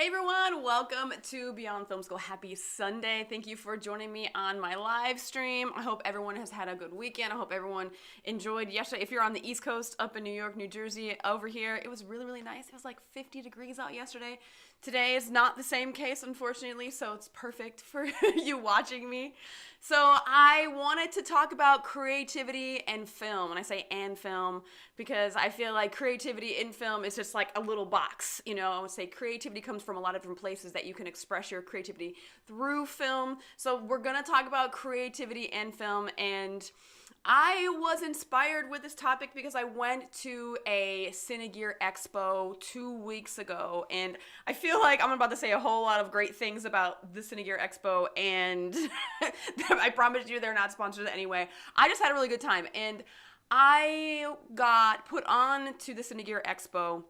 Hey everyone, welcome to Beyond Film School. Happy Sunday. Thank you for joining me on my live stream. I hope everyone has had a good weekend. I hope everyone enjoyed yesterday. If you're on the East Coast, up in New York, New Jersey, over here, it was really, really nice. It was like 50 degrees out yesterday. Today is not the same case, unfortunately, so it's perfect for you watching me. So I wanted to talk about creativity and film, and I say and film because I feel like creativity in film is just like a little box. I would say creativity comes from a lot of different places that you can express your creativity through film. So we're gonna talk about creativity and film, and I was inspired with this topic because I went to a Cinegear Expo 2 weeks ago, and I feel like I'm about to say a whole lot of great things about the Cinegear Expo, and I promise you they're not sponsored anyway. I just had a really good time, and I got put on to the Cinegear Expo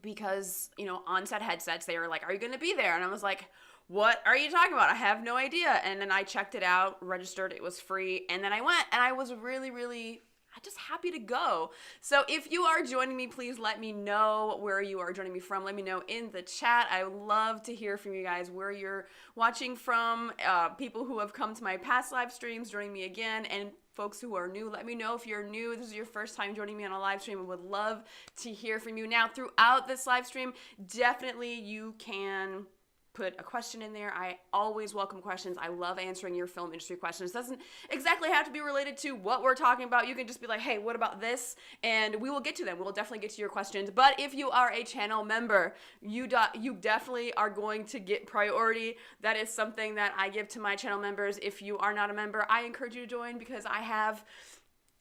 because, on-set headsets, they were like, are you going to be there? And I was like, what are you talking about? I have no idea. And then I checked it out, registered, it was free, and then I went, and I was really just happy to go. So if you are joining me, please let me know where you are joining me from. Let me know in the chat. I would love to hear from you guys where you're watching from, people who have come to my past live streams, joining me again, and folks who are new. Let me know if you're new, this is your first time joining me on a live stream. I would love to hear from you. Now, throughout this live stream, definitely you can put a question in there. I always welcome questions. I love answering your film industry questions. It doesn't exactly have to be related to what we're talking about. You can just be like, hey, what about this? And we will get to them. We'll definitely get to your questions. But if you are a channel member, you definitely are going to get priority. That is something that I give to my channel members. If you are not a member, I encourage you to join because I have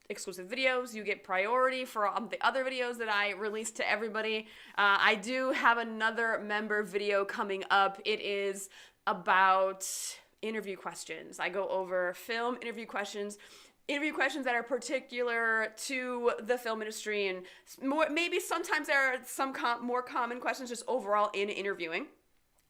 exclusive videos. You get priority for the other videos that I release to everybody. I do have another member video coming up. It is about interview questions. I go over film interview questions that are particular to the film industry, and maybe sometimes there are some more common questions just overall in interviewing.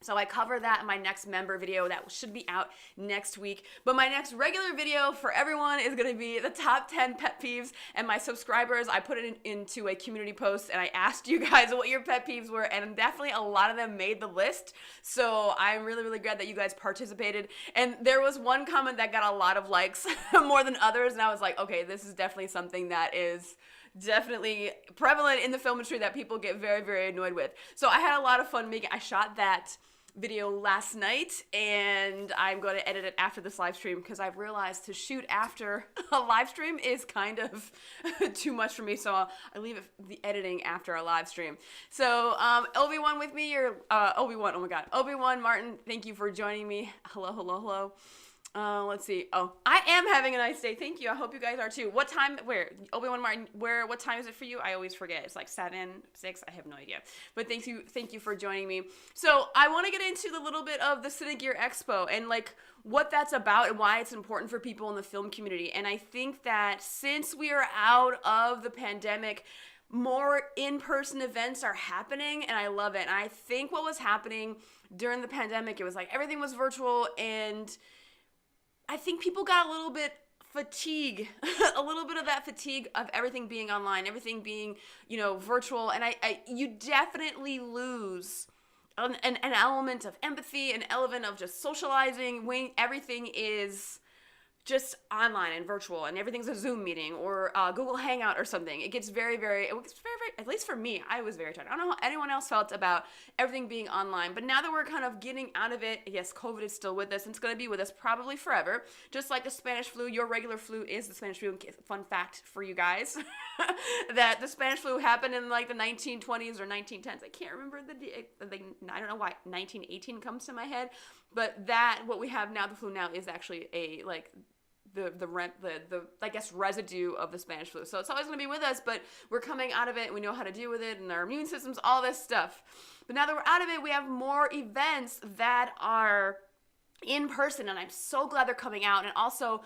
So I cover that in my next member video that should be out next week. But my next regular video for everyone is going to be the top 10 pet peeves. And my subscribers, I put it into a community post and I asked you guys what your pet peeves were. And definitely a lot of them made the list. So I'm really glad that you guys participated. And there was one comment that got a lot of likes more than others. And I was like, okay, this is definitely something that is definitely prevalent in the film industry that people get very annoyed with. So I had a lot of fun I shot that video last night, and I'm going to edit it after this live stream because I've realized to shoot after a live stream is kind of too much for me, so I leave the editing after a live stream. So Obi-Wan with me, or Obi-Wan, oh my god, Obi-Wan Martin, thank you for joining me. Hello. Let's see. Oh, I am having a nice day. Thank you. I hope you guys are too. What time? Where? Obi-Wan Martin, what time is it for you? I always forget. It's like 7, 6. I have no idea. But thank you for joining me. So I want to get into the little bit of the Cinegear Expo and like what that's about and why it's important for people in the film community. And I think that since we are out of the pandemic, more in-person events are happening, and I love it. And I think what was happening during the pandemic, it was like everything was virtual, and I think people got a little bit fatigue, a little bit of that fatigue of everything being online, everything being, virtual. And you definitely lose an element of empathy, an element of just socializing when everything is just online and virtual and everything's a Zoom meeting or Google Hangout or something. It gets very, at least for me, I was very tired. I don't know how anyone else felt about everything being online, but now that we're kind of getting out of it, yes, COVID is still with us, and it's going to be with us probably forever. Just like the Spanish flu, your regular flu is the Spanish flu. Fun fact for you guys, that the Spanish flu happened in like the 1920s or 1910s. I can't remember I don't know why 1918 comes to my head, but what we have now, the flu now, is actually the I guess residue of the Spanish flu. So it's always going to be with us, but we're coming out of it and we know how to deal with it and our immune systems, all this stuff. But now that we're out of it, we have more events that are in person, and I'm so glad they're coming out. And also,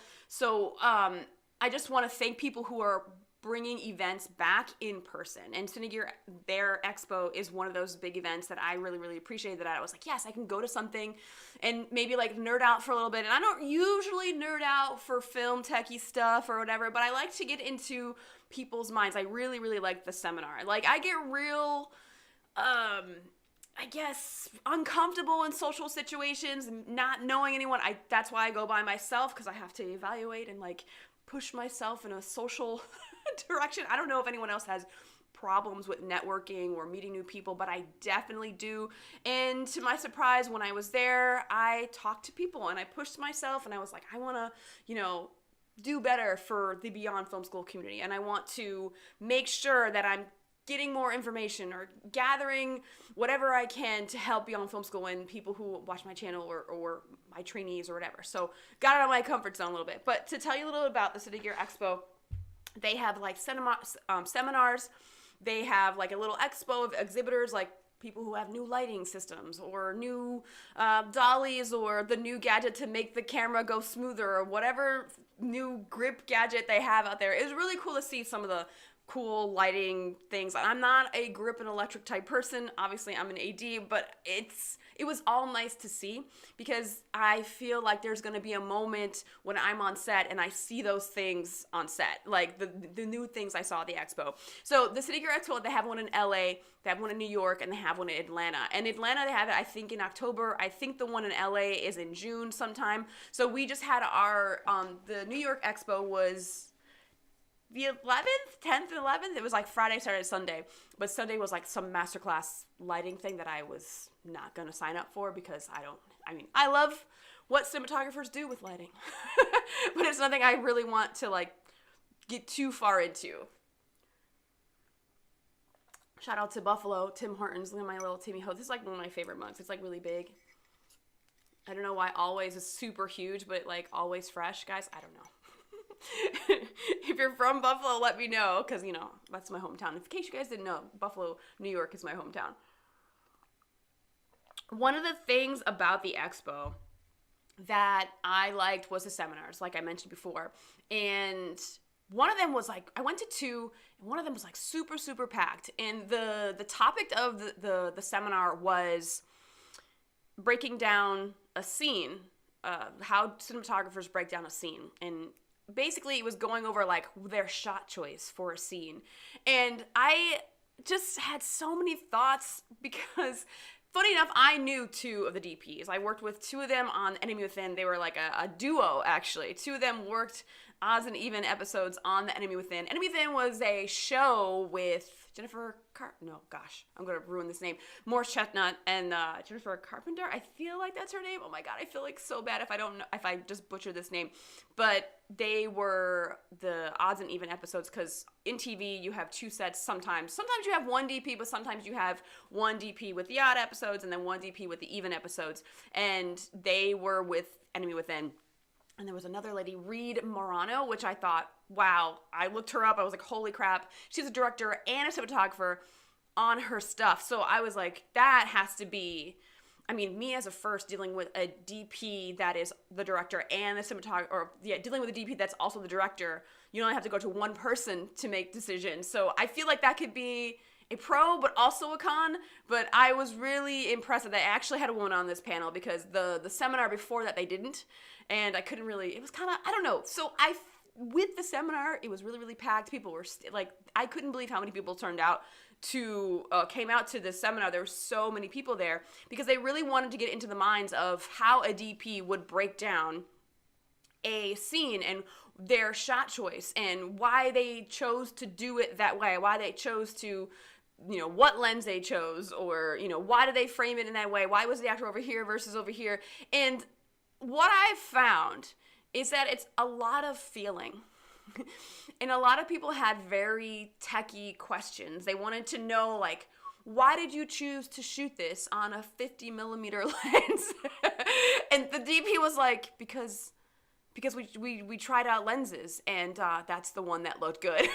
I just want to thank people who are bringing events back in person. And Cinegear, their expo is one of those big events that I really appreciate, that I was like, yes, I can go to something and maybe like nerd out for a little bit. And I don't usually nerd out for film techie stuff or whatever, but I like to get into people's minds. I really like the seminar. Like I get real, I I guess, uncomfortable in social situations, not knowing anyone. That's why I go by myself, because I have to evaluate and like push myself in a social direction. I don't know if anyone else has problems with networking or meeting new people, but I definitely do. And to my surprise, when I was there, I talked to people and I pushed myself, and I was like, I want to, do better for the Beyond Film School community. And I want to make sure that I'm getting more information or gathering whatever I can to help Beyond Film School and people who watch my channel or my trainees or whatever. So got out of my comfort zone a little bit. But to tell you a little about the City Gear Expo, they have like seminars. They have like a little expo of exhibitors, like people who have new lighting systems or new dollies or the new gadget to make the camera go smoother or whatever new grip gadget they have out there. It was really cool to see some of the cool lighting things. I'm not a grip and electric type person. Obviously, I'm an AD, but it was all nice to see, because I feel like there's going to be a moment when I'm on set and I see those things on set, like the new things I saw at the expo. So the City Gear Expo, they have one in LA, they have one in New York, and they have one in Atlanta. And Atlanta, they have it, I think, in October. I think the one in LA is in June sometime. So we just had our, the New York Expo was the 11th, 10th, and 11th. It was like Friday, Saturday, Sunday. But Sunday was like some masterclass lighting thing that I was not going to sign up for, because I love what cinematographers do with lighting. But it's nothing I really want to like get too far into. Shout out to Buffalo, Tim Hortons. Look at my little Timmy Ho. This is like one of my favorite mugs. It's like really big. I don't know why Always is super huge, but like Always Fresh, guys, I don't know. If you're from Buffalo, let me know, because, that's my hometown. In case you guys didn't know, Buffalo, New York is my hometown. One of the things about the expo that I liked was the seminars, like I mentioned before. And one of them was like, I went to two, and one of them was like super, super packed. And the topic of the seminar was breaking down a scene, how cinematographers break down a scene. And basically, it was going over like their shot choice for a scene. And I just had so many thoughts, because funny enough, I knew two of the DPs. I worked with two of them on Enemy Within. They were like a duo, actually. Two of them worked odds and even episodes on the Enemy Within. Enemy Within was a show with I'm going to ruin this name. Morris Chestnut and Jennifer Carpenter. I feel like that's her name. Oh my God, I feel like so bad if I just butcher this name. But they were the odds and even episodes, because in TV you have two sets sometimes. Sometimes you have one DP, but sometimes you have one DP with the odd episodes and then one DP with the even episodes. And they were with Enemy Within. And there was another lady, Reed Morano, which I thought, wow. I looked her up. I was like, holy crap. She's a director and a cinematographer on her stuff. So I was like, that has to be, me as a first dealing with a DP that is the director and the cinematographer, dealing with a DP that's also the director. You only have to go to one person to make decisions. So I feel like that could be a pro, but also a con. But I was really impressed that they actually had a woman on this panel, because the seminar before that they didn't. And I couldn't really, it was kind of, I don't know. So with the seminar, it was really, really packed. People were I couldn't believe how many people came out to this seminar. There were so many people there, because they really wanted to get into the minds of how a DP would break down a scene and their shot choice and why they chose to do it that way, why they chose to, what lens they chose, or, why did they frame it in that way? Why was the actor over here versus over here? And what I've found is that it's a lot of feeling. And a lot of people had very techie questions. They wanted to know, like, why did you choose to shoot this on a 50 millimeter lens? And the DP was like, because we tried out lenses, and that's the one that looked good. And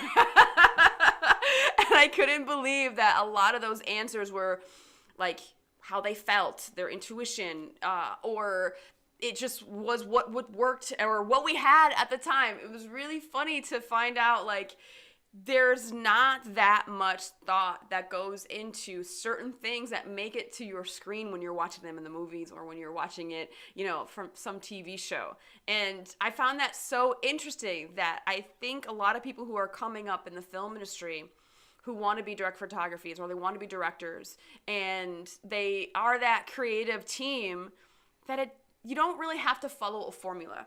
I couldn't believe that a lot of those answers were like how they felt, their intuition, or it just was what worked or what we had at the time. It was really funny to find out, like, there's not that much thought that goes into certain things that make it to your screen when you're watching them in the movies or when you're watching it, from some TV show. And I found that so interesting, that I think a lot of people who are coming up in the film industry who want to be direct photographies or they want to be directors, and they are that creative team, that you don't really have to follow a formula.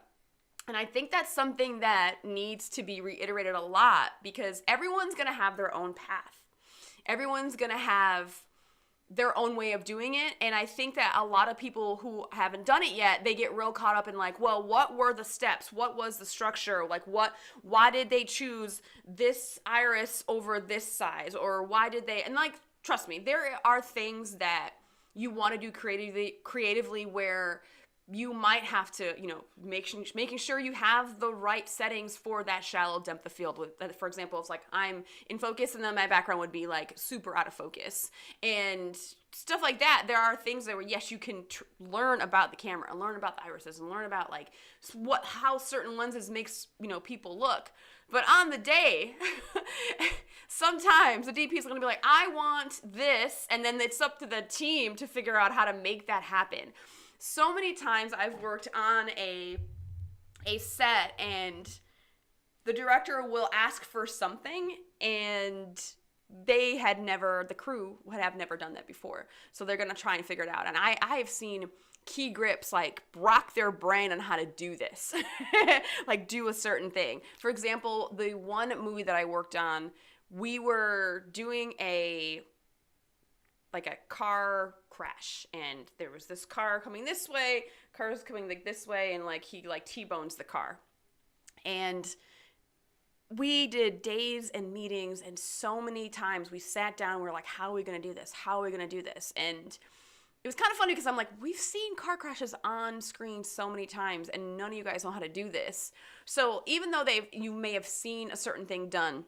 And I think that's something that needs to be reiterated a lot, because everyone's going to have their own path. Everyone's going to have their own way of doing it. And I think that a lot of people who haven't done it yet, they get real caught up in like, well, what were the steps? What was the structure? Like why did they choose this iris over this size? Or why did they, and like, trust me, there are things that you want to do creatively where you might have to, making sure you have the right settings for that shallow depth of field. For example, it's like I'm in focus and then my background would be like super out of focus and stuff like that. There are things that where, yes, you can learn about the camera and learn about the irises and learn about like how certain lenses makes, people look. But on the day, sometimes the DP is going to be like, I want this. And then it's up to the team to figure out how to make that happen. So many times I've worked on a set and the director will ask for something and the crew would have never done that before. So they're going to try and figure it out. And I have seen key grips like rock their brain on how to do this, like do a certain thing. For example, the one movie that I worked on, we were doing a car crash, and there was this car coming this way, cars coming like this way, and like he like T-bones the car. And we did days and meetings, and so many times we sat down and we were like, how are we going to do this? How are we going to do this? And it was kind of funny because I'm like, we've seen car crashes on screen so many times and none of you guys know how to do this. So even though you may have seen a certain thing done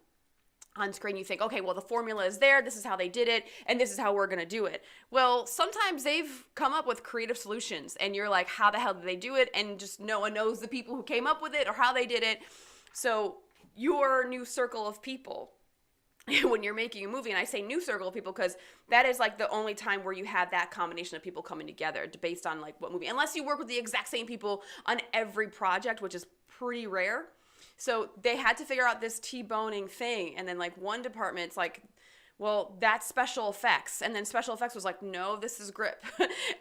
on screen, you think, okay, well, the formula is there, this is how they did it, and this is how we're going to do it. Well, sometimes they've come up with creative solutions, and you're like, how the hell did they do it? And just no one knows the people who came up with it or how they did it. So your new circle of people, when you're making a movie, and I say new circle of people because that is like the only time where you have that combination of people coming together based on like what movie, unless you work with the exact same people on every project, which is pretty rare. So they had to figure out this T-boning thing. And then like one department's like, well, that's special effects. And then special effects was like, no, this is grip.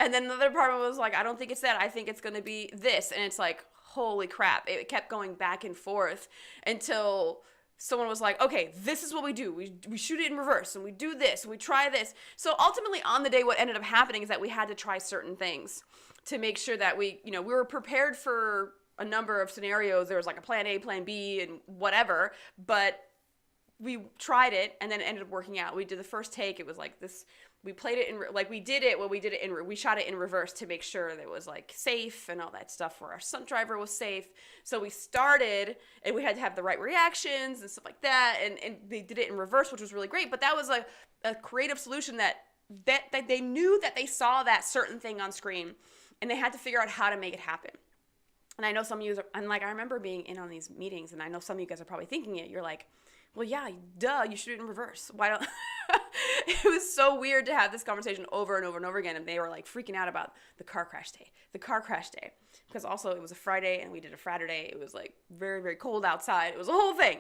And then the other department was like, I don't think it's that. I think it's going to be this. And it's like, holy crap. It kept going back and forth until someone was like, okay, this is what we do. We shoot it in reverse and we do this and we try this. So ultimately on the day, what ended up happening is that we had to try certain things to make sure that we were prepared for a number of scenarios. There was like a plan A, plan B, and whatever, but we tried it and then it ended up working out. We did the first take. It was like this, we played it in, like we shot it in reverse to make sure that it was like safe and all that stuff where our stunt driver was safe. So we started and we had to have the right reactions and stuff like that. And they did it in reverse, which was really great. But that was a creative solution that they knew that they saw that certain thing on screen and they had to figure out how to make it happen. And I know some of you, and like I remember being in on these meetings, and I know some of you guys are probably thinking it. You're like, well, yeah, duh, you shoot it in reverse. Why don't? It was so weird to have this conversation over and over and over again, and they were like freaking out about the car crash day, because also it was a Friday and we did a Friday. It was like very, very cold outside. It was a whole thing.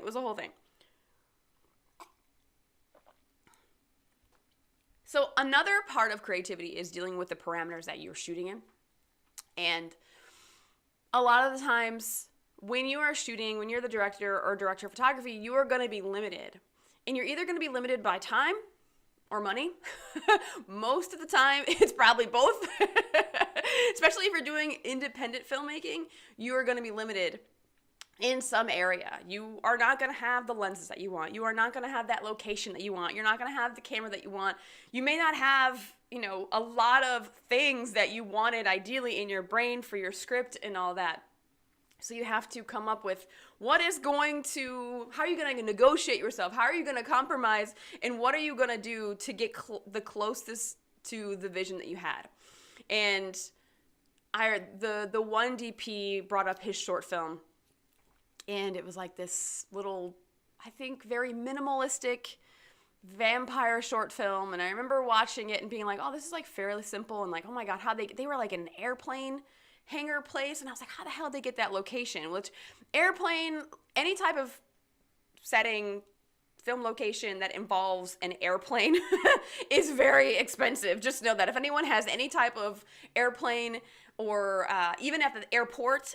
So another part of creativity is dealing with the parameters that you're shooting in, and a lot of the times when you are shooting, when you're the director or director of photography, you are going to be limited. And you're either going to be limited by time or money. Most of the time, it's probably both. Especially if you're doing independent filmmaking, you are going to be limited in some area. You are not going to have the lenses that you want. You are not going to have that location that you want. You're not going to have the camera that you want. You may not have, a lot of things that you wanted ideally in your brain for your script and all that. So you have to come up with how are you going to negotiate yourself? How are you going to compromise? And what are you going to do to get the closest to the vision that you had? And the one DP brought up his short film. And it was like this little, I think, very minimalistic vampire short film. And I remember watching it and being like, oh, this is like fairly simple. And like, oh my God, how they were like in an airplane hangar place. And I was like, how the hell did they get that location? Which airplane, any type of setting film location that involves an airplane is very expensive. Just know that if anyone has any type of airplane or even at the airport,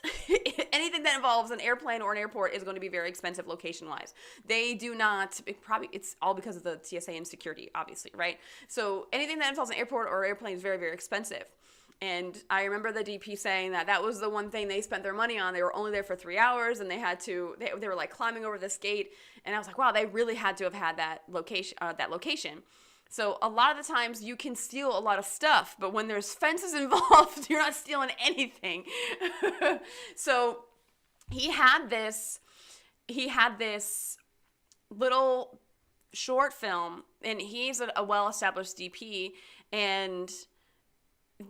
anything that involves an airplane or an airport is going to be very expensive location-wise. They do not, it's all because of the TSA and security, obviously, right? So anything that involves an airport or airplane is very, very expensive. And I remember the DP saying that was the one thing they spent their money on. They were only there for 3 hours, and they were like climbing over this gate. And I was like, wow, they really had to have had that location. So a lot of the times you can steal a lot of stuff, but when there's fences involved, you're not stealing anything. So he had this little short film, and he's a well-established DP, and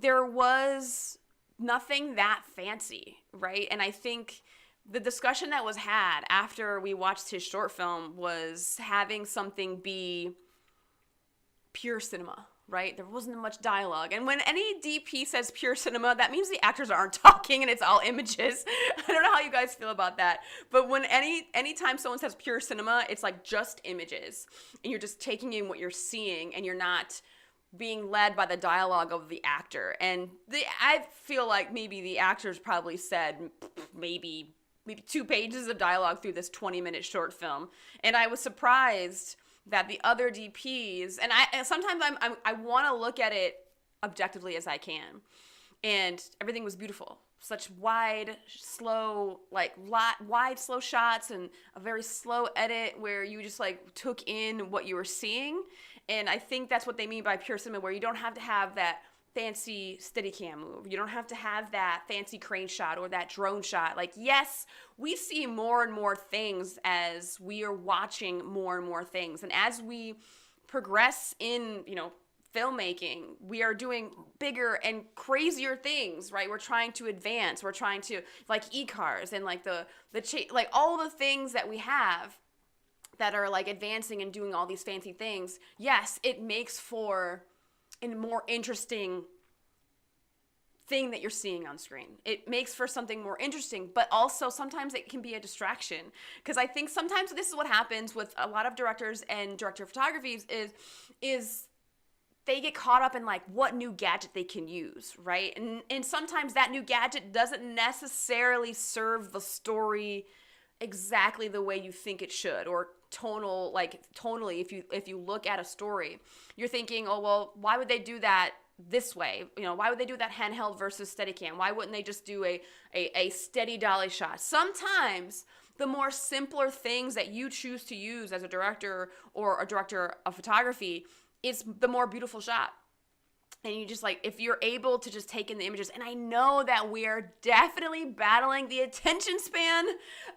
there was nothing that fancy, right? And I think the discussion that was had after we watched his short film was having something be pure cinema, right? There wasn't much dialogue. And when any DP says pure cinema, that means the actors aren't talking and it's all images. I don't know how you guys feel about that. But when anytime someone says pure cinema, it's like just images. And you're just taking in what you're seeing, and you're not being led by the dialogue of the actor. And I feel like maybe the actors probably said maybe 2 pages of dialogue through this 20-minute short film. And I was surprised that the other DPs, and sometimes I want to look at it objectively as I can. And everything was beautiful. Such wide, slow shots, and a very slow edit where you just like took in what you were seeing. And I think that's what they mean by pure cinema, where you don't have to have that fancy Steadicam move. You don't have to have that fancy crane shot or that drone shot. Like, yes, we see more and more things as we are watching more and more things. And as we progress in, filmmaking, we are doing bigger and crazier things, right? We're trying to advance. We're trying to, like, e-cars and like like all the things that we have that are like advancing and doing all these fancy things. Yes, it makes for a more interesting thing that you're seeing on screen. It makes for something more interesting, but also sometimes it can be a distraction. Because I think sometimes this is what happens with a lot of directors and director of photographies is they get caught up in like what new gadget they can use, right? And sometimes that new gadget doesn't necessarily serve the story exactly the way you think it should, or tonally, if you look at a story, you're thinking, oh, well, why would they do that this way? Why would they do that handheld versus Steadicam? Why wouldn't they just do a steady dolly shot? Sometimes the more simpler things that you choose to use as a director or a director of photography is the more beautiful shot. And you just like, if you're able to just take in the images, and I know that we are definitely battling the attention span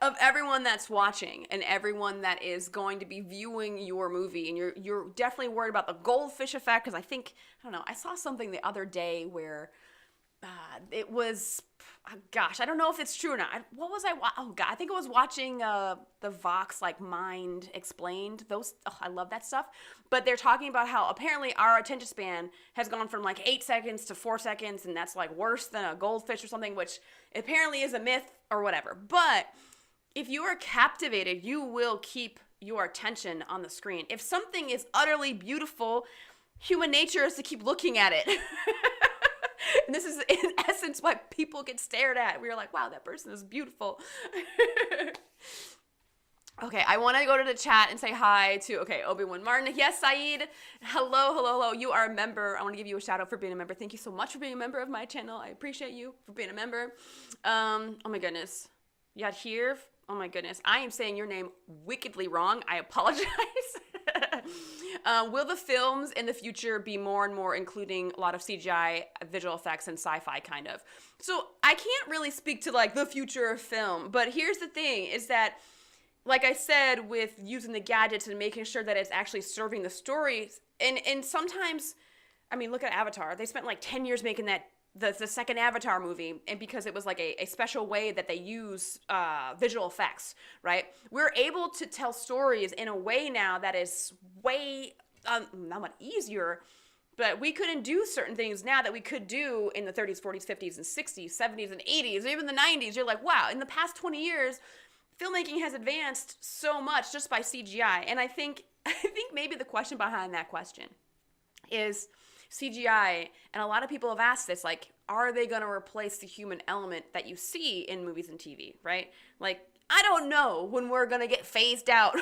of everyone that's watching and everyone that is going to be viewing your movie. And you're definitely worried about the goldfish effect, because I saw something the other day where it was, gosh, I don't know if it's true or not. What was I? Oh God, I think I was watching the Vox like Mind Explained. I love that stuff. But they're talking about how apparently our attention span has gone from like 8 seconds to 4 seconds, and that's like worse than a goldfish or something, which apparently is a myth or whatever. But if you are captivated, you will keep your attention on the screen. If something is utterly beautiful, human nature is to keep looking at it. And this is in essence why people get stared at. We're like, wow, that person is beautiful. Okay, I want to go to the chat and say hi to, Obi-Wan Martin. Yes, Saeed. Hello. You are a member. I want to give you a shout out for being a member. Thank you so much for being a member of my channel. I appreciate you for being a member. Oh my goodness. Yadhir. Oh my goodness. I am saying your name wickedly wrong. I apologize. Will the films in the future be more and more including a lot of CGI, visual effects, and sci-fi kind of? So I can't really speak to like the future of film, but here's the thing is that, like I said, with using the gadgets and making sure that it's actually serving the stories, and sometimes, I mean, look at Avatar. They spent like 10 years making that the second Avatar movie, and because it was like a special way that they use visual effects, right? We're able to tell stories in a way now that is way not much easier, but we couldn't do certain things now that we could do in the 30s, 40s, 50s, and 60s, 70s, and 80s, even the 90s. You're like, wow, in the past 20 years, filmmaking has advanced so much just by CGI. And I think maybe the question behind that question is CGI, and a lot of people have asked this, like, are they going to replace the human element that you see in movies and TV, right? Like, I don't know when we're going to get phased out.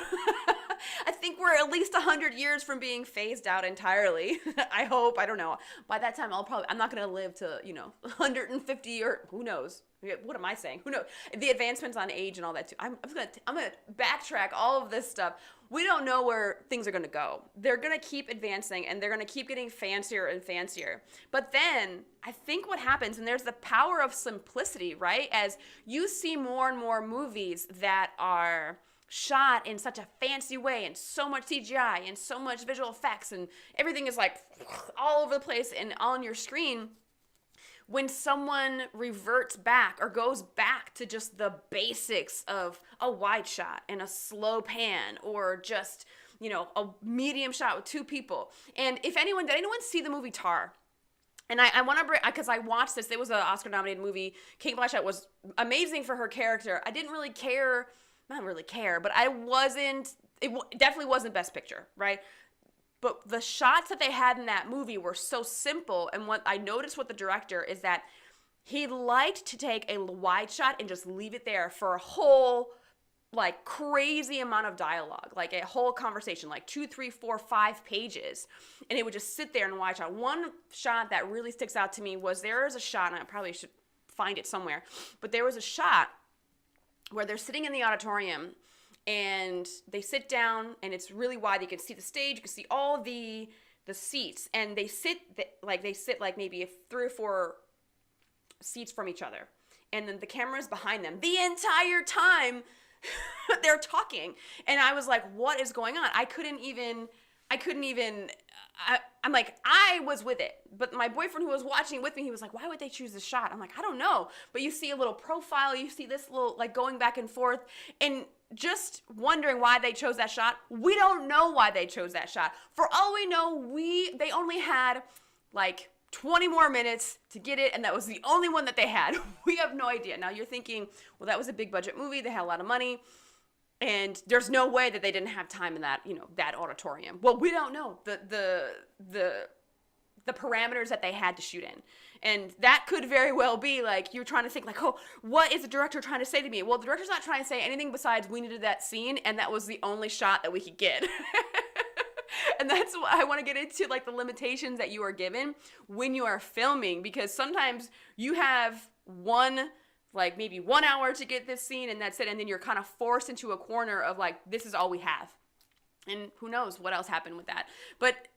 I think we're at least 100 years from being phased out entirely. I hope. I don't know. By that time, I'm not going to live to, 150 or who knows. What am I saying? Who knows? The advancements on age and all that too. I'm going to backtrack all of this stuff. We don't know where things are going to go. They're going to keep advancing, and they're going to keep getting fancier and fancier. But then I think what happens, and there's the power of simplicity, right? As you see more and more movies that are shot in such a fancy way, and so much CGI and so much visual effects, and everything is like all over the place and on your screen. When someone reverts back or goes back to just the basics of a wide shot and a slow pan, or just, a medium shot with two people. And did anyone see the movie Tar? And I want to bring, because I watched this. It was an Oscar-nominated movie. Kate Blanchett was amazing for her character. I didn't really care, not really care, but it definitely wasn't Best Picture, right? But the shots that they had in that movie were so simple. And what I noticed with the director is that he liked to take a wide shot and just leave it there for a whole, like, crazy amount of dialogue, like a whole conversation, like 2, 3, 4, 5 pages. And it would just sit there in a wide shot. One shot that really sticks out to me was, there is a shot, and I probably should find it somewhere, but there was a shot where they're sitting in the auditorium, and they sit down, and it's really wide. You can see the stage, you can see all the seats, and they sit like maybe 3 or 4 seats from each other, and then the camera's behind them the entire time. They're talking, and I was like, what is going on? I'm like, I was with it, but my boyfriend who was watching with me, he was like, why would they choose this shot? I'm like, I don't know, but you see a little profile, you see this little, like, going back and forth, and just wondering why they chose that shot. We don't know why they chose that shot. For all we know, they only had like 20 more minutes to get it, and that was the only one that they had. We have no idea. Now you're thinking, well, that was a big budget movie. They had a lot of money, and there's no way that they didn't have time in that, that auditorium. Well, we don't know the parameters that they had to shoot in. And that could very well be, like, you're trying to think, like, oh, what is the director trying to say to me? Well, the director's not trying to say anything besides, we needed that scene, and that was the only shot that we could get. And that's what I want to get into, like, the limitations that you are given when you are filming, because sometimes you have maybe 1 hour to get this scene, and that's it, and then you're kind of forced into a corner of, like, this is all we have. And who knows what else happened with that. But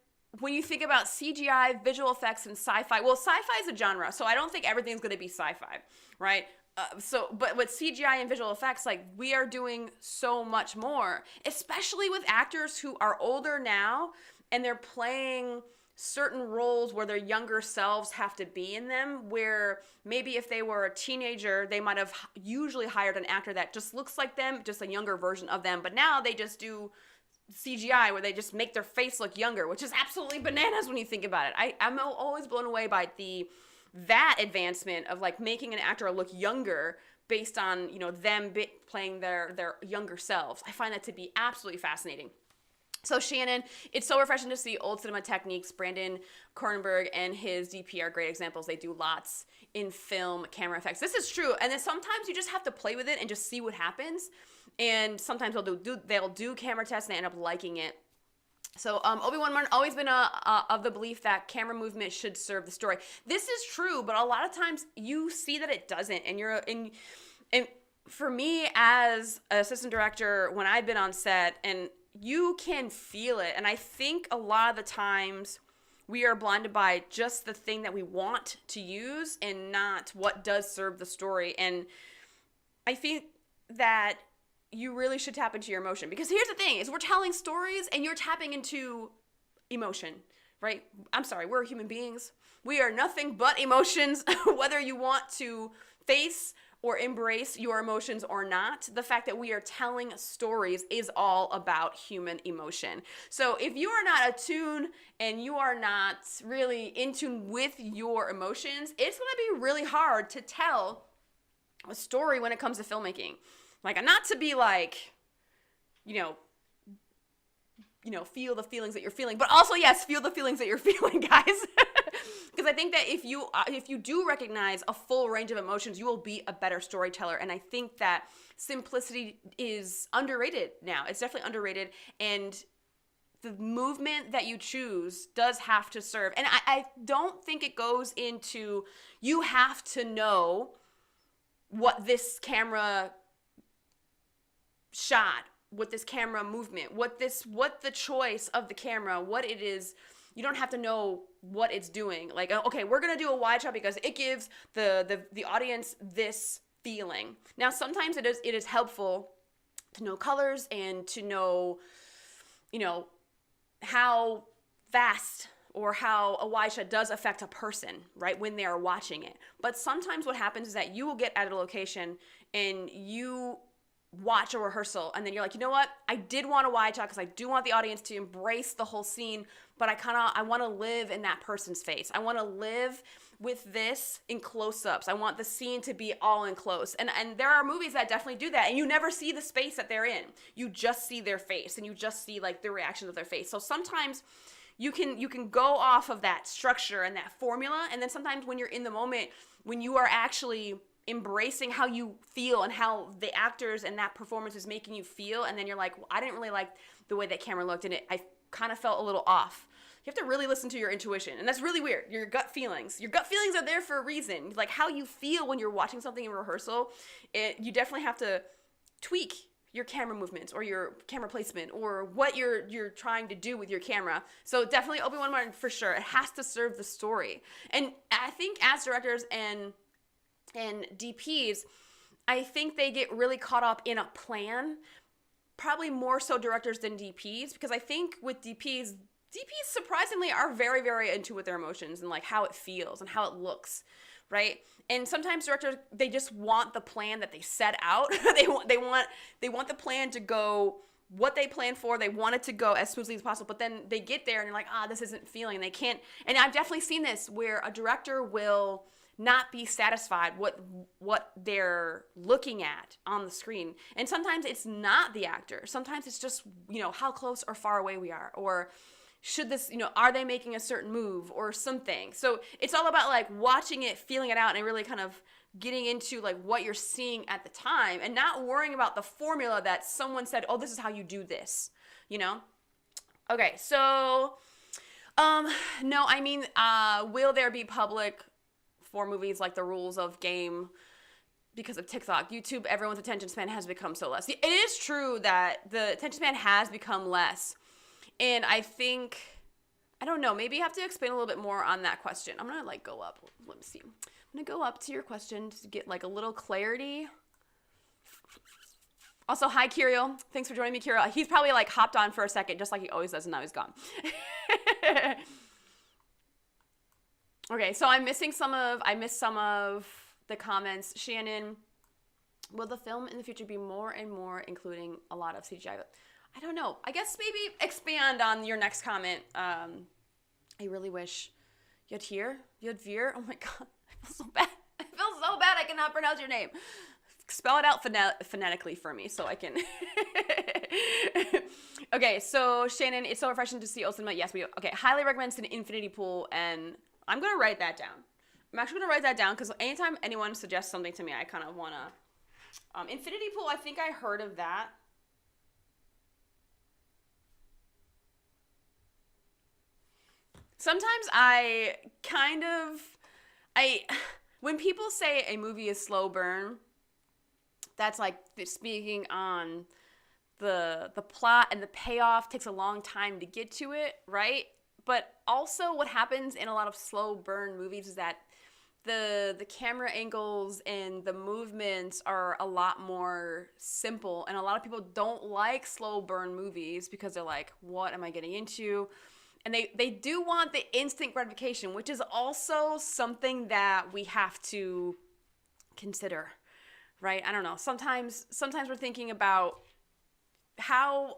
when you think about CGI, visual effects, and sci-fi, well, sci-fi is a genre, so I don't think everything's going to be sci-fi, right? But with CGI and visual effects, like, we are doing so much more, especially with actors who are older now, and they're playing certain roles where their younger selves have to be in them, where maybe if they were a teenager, they might have usually hired an actor that just looks like them, just a younger version of them, but now they just do CGI where they just make their face look younger, which is absolutely bananas when you think about it. I'm always blown away by that advancement of, like, making an actor look younger based on, them playing their younger selves. I find that to be absolutely fascinating. So Shannon, it's so refreshing to see old cinema techniques. Brandon Cronenberg and his DP are great examples. They do lots in film camera effects. This is true. And then sometimes you just have to play with it and just see what happens. And sometimes they'll do camera tests and they end up liking it. So Obi-Wan Martin always been of the belief that camera movement should serve the story. This is true, but a lot of times you see that it doesn't. And for me as an assistant director, when I've been on set, and you can feel it. And I think a lot of the times we are blinded by just the thing that we want to use and not what does serve the story. And I think that you really should tap into your emotion, because here's the thing is we're telling stories and you're tapping into emotion, right? I'm sorry, we're human beings. We are nothing but emotions, whether you want to face or embrace your emotions or not. The fact that we are telling stories is all about human emotion. So if you are not attuned and you are not really in tune with your emotions, it's going to be really hard to tell a story when it comes to filmmaking. Like, not to be like, you know, feel the feelings that you're feeling, but also, yes, feel the feelings that you're feeling, guys. Because I think that if you do recognize a full range of emotions, you will be a better storyteller. And I think that simplicity is underrated now. It's definitely underrated. And the movement that you choose does have to serve. And I don't think it goes into, you have to know what this camera shot, what this camera movement, what the choice of the camera, what it is. You don't have to know what it's doing. Like, okay, we're going to do a wide shot because it gives the audience this feeling. Now, sometimes it is helpful to know colors and to know, how fast or how a wide shot does affect a person, right, when they are watching it. But sometimes what happens is that you will get at a location and you watch a rehearsal and then you're like, you know what, I did want a wide shot because I do want the audience to embrace the whole scene, but I want to live in that person's face. I want to live with this in close-ups. I want the scene to be all in close. And there are movies that definitely do that, and you never see the space that they're in. You just see their face, and you just see like the reaction of their face. So sometimes you can go off of that structure and that formula, and then sometimes when you're in the moment, when you are actually embracing how you feel and how the actors and that performance is making you feel, and then you're like, well, I didn't really like the way that camera looked, and I kind of felt a little off. You have to really listen to your intuition, and that's really weird. Your gut feelings. Your gut feelings are there for a reason. Like how you feel when you're watching something in rehearsal, you definitely have to tweak your camera movements or your camera placement or what you're trying to do with your camera. So definitely Obi-Wan Martin for sure. It has to serve the story. And I think as directors and DPs, I think they get really caught up in a plan, probably more so directors than DPs, because I think with DPs surprisingly are very, very into with their emotions and like how it feels and how it looks, right? And sometimes directors, they just want the plan that they set out. they want the plan to go what they planned for. They want it to go as smoothly as possible, but then they get there and they're like, this isn't feeling. And they can't. And I've definitely seen this where a director will not be satisfied what they're looking at on the screen. And sometimes it's not the actor. Sometimes it's just, how close or far away we are, or should this, are they making a certain move or something? So it's all about like watching it, feeling it out, and really kind of getting into like what you're seeing at the time and not worrying about the formula that someone said, oh, this is how you do this, Okay, so, no, I mean, will there be public for movies like The Rules of Game because of TikTok? YouTube, everyone's attention span has become so less. It is true that the attention span has become less. And I think, I don't know, maybe you have to explain a little bit more on that question. I'm going to go up. Let me see. I'm going to go up to your question to get a little clarity. Also, hi, Kirill. Thanks for joining me, Kirill. He's probably hopped on for a second, just like he always does, and now he's gone. Okay, so I missed some of the comments. Shannon, will the film in the future be more and more including a lot of CGI? I don't know. I guess maybe expand on your next comment. I really wish you had Veer. Oh my God, I feel so bad. I cannot pronounce your name. Spell it out phonetically for me so I can. Okay, so Shannon, it's so refreshing to see Olsen. Yes, we do. Okay, highly recommend an infinity pool, and I'm going to write that down. I'm actually going to write that down because anytime anyone suggests something to me, I kind of want to. Infinity pool, I think I heard of that. Sometimes when people say a movie is slow burn, that's speaking on the plot, and the payoff takes a long time to get to it, right? But also what happens in a lot of slow burn movies is that the camera angles and the movements are a lot more simple, and a lot of people don't like slow burn movies because they're like, what am I getting into? And they do want the instant gratification, which is also something that we have to consider, right? I don't know. Sometimes we're thinking about how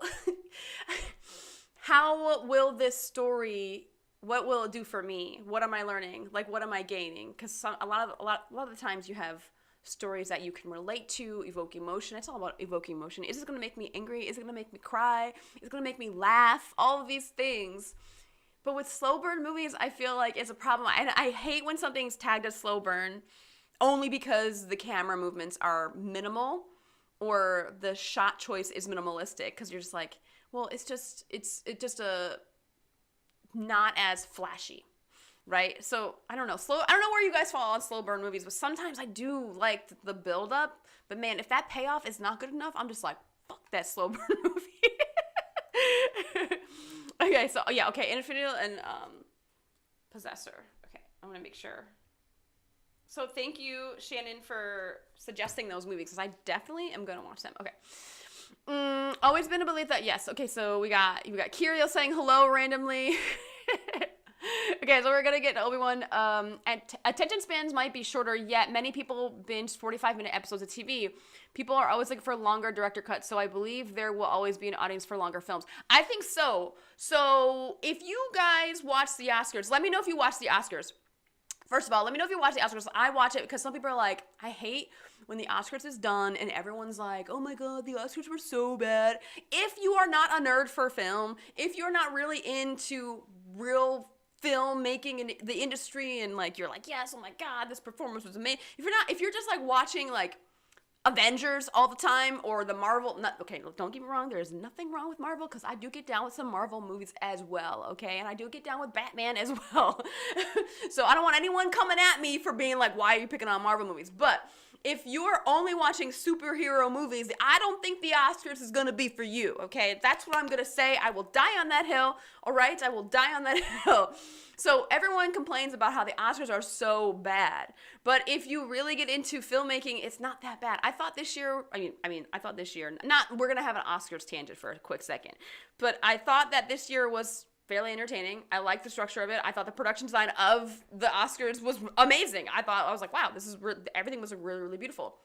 will this story, what will it do for me? What am I learning? What am I gaining? Because a lot of the times you have stories that you can relate to, evoke emotion. It's all about evoking emotion. Is it going to make me angry? Is it going to make me cry? Is it going to make me laugh? All of these things. But with slow burn movies, I feel like it's a problem. And I hate when something's tagged as slow burn only because the camera movements are minimal or the shot choice is minimalistic, because you're just like, well, it's just a not as flashy, right? So I don't know. I don't know where you guys fall on slow burn movies, but sometimes I do like the build up. But man, if that payoff is not good enough, I'm just like, fuck that slow burn movie. Okay, so yeah, okay, Infidel and Possessor. Okay, I'm gonna make sure. So thank you, Shannon, for suggesting those movies, because I definitely am gonna watch them. Okay. Always been a belief that yes. Okay, so we got Kirill saying hello randomly. Okay, so we're gonna get to Obi-Wan. Attention spans might be shorter, yet many people binge 45-minute episodes of TV. People are always looking for longer director cuts, so I believe there will always be an audience for longer films. I think so. So if you guys watch the Oscars, let me know if you watch the Oscars. First of all, let me know if you watch the Oscars. I watch it because some people are like, I hate when the Oscars is done and everyone's like, oh my God, the Oscars were so bad. If you are not a nerd for film, if you're not really into real filmmaking in the industry and like you're like, yes, oh my God, this performance was amazing. If you're just like watching like Avengers all the time or the Marvel, okay, don't get me wrong, there's nothing wrong with Marvel, because I do get down with some Marvel movies as well, okay, and I do get down with Batman as well. So I don't want anyone coming at me for being like, why are you picking on Marvel movies? But if you're only watching superhero movies, I don't think the Oscars is gonna be for you, okay? That's what I'm gonna say. I will die on that hill, all right? I will die on that hill. So everyone complains about how the Oscars are so bad. But if you really get into filmmaking, it's not that bad. I thought this year, we're gonna have an Oscars tangent for a quick second. But I thought that this year was fairly entertaining. I liked the structure of it. I thought the production design of the Oscars was amazing. I was like, wow, everything was really, really beautiful.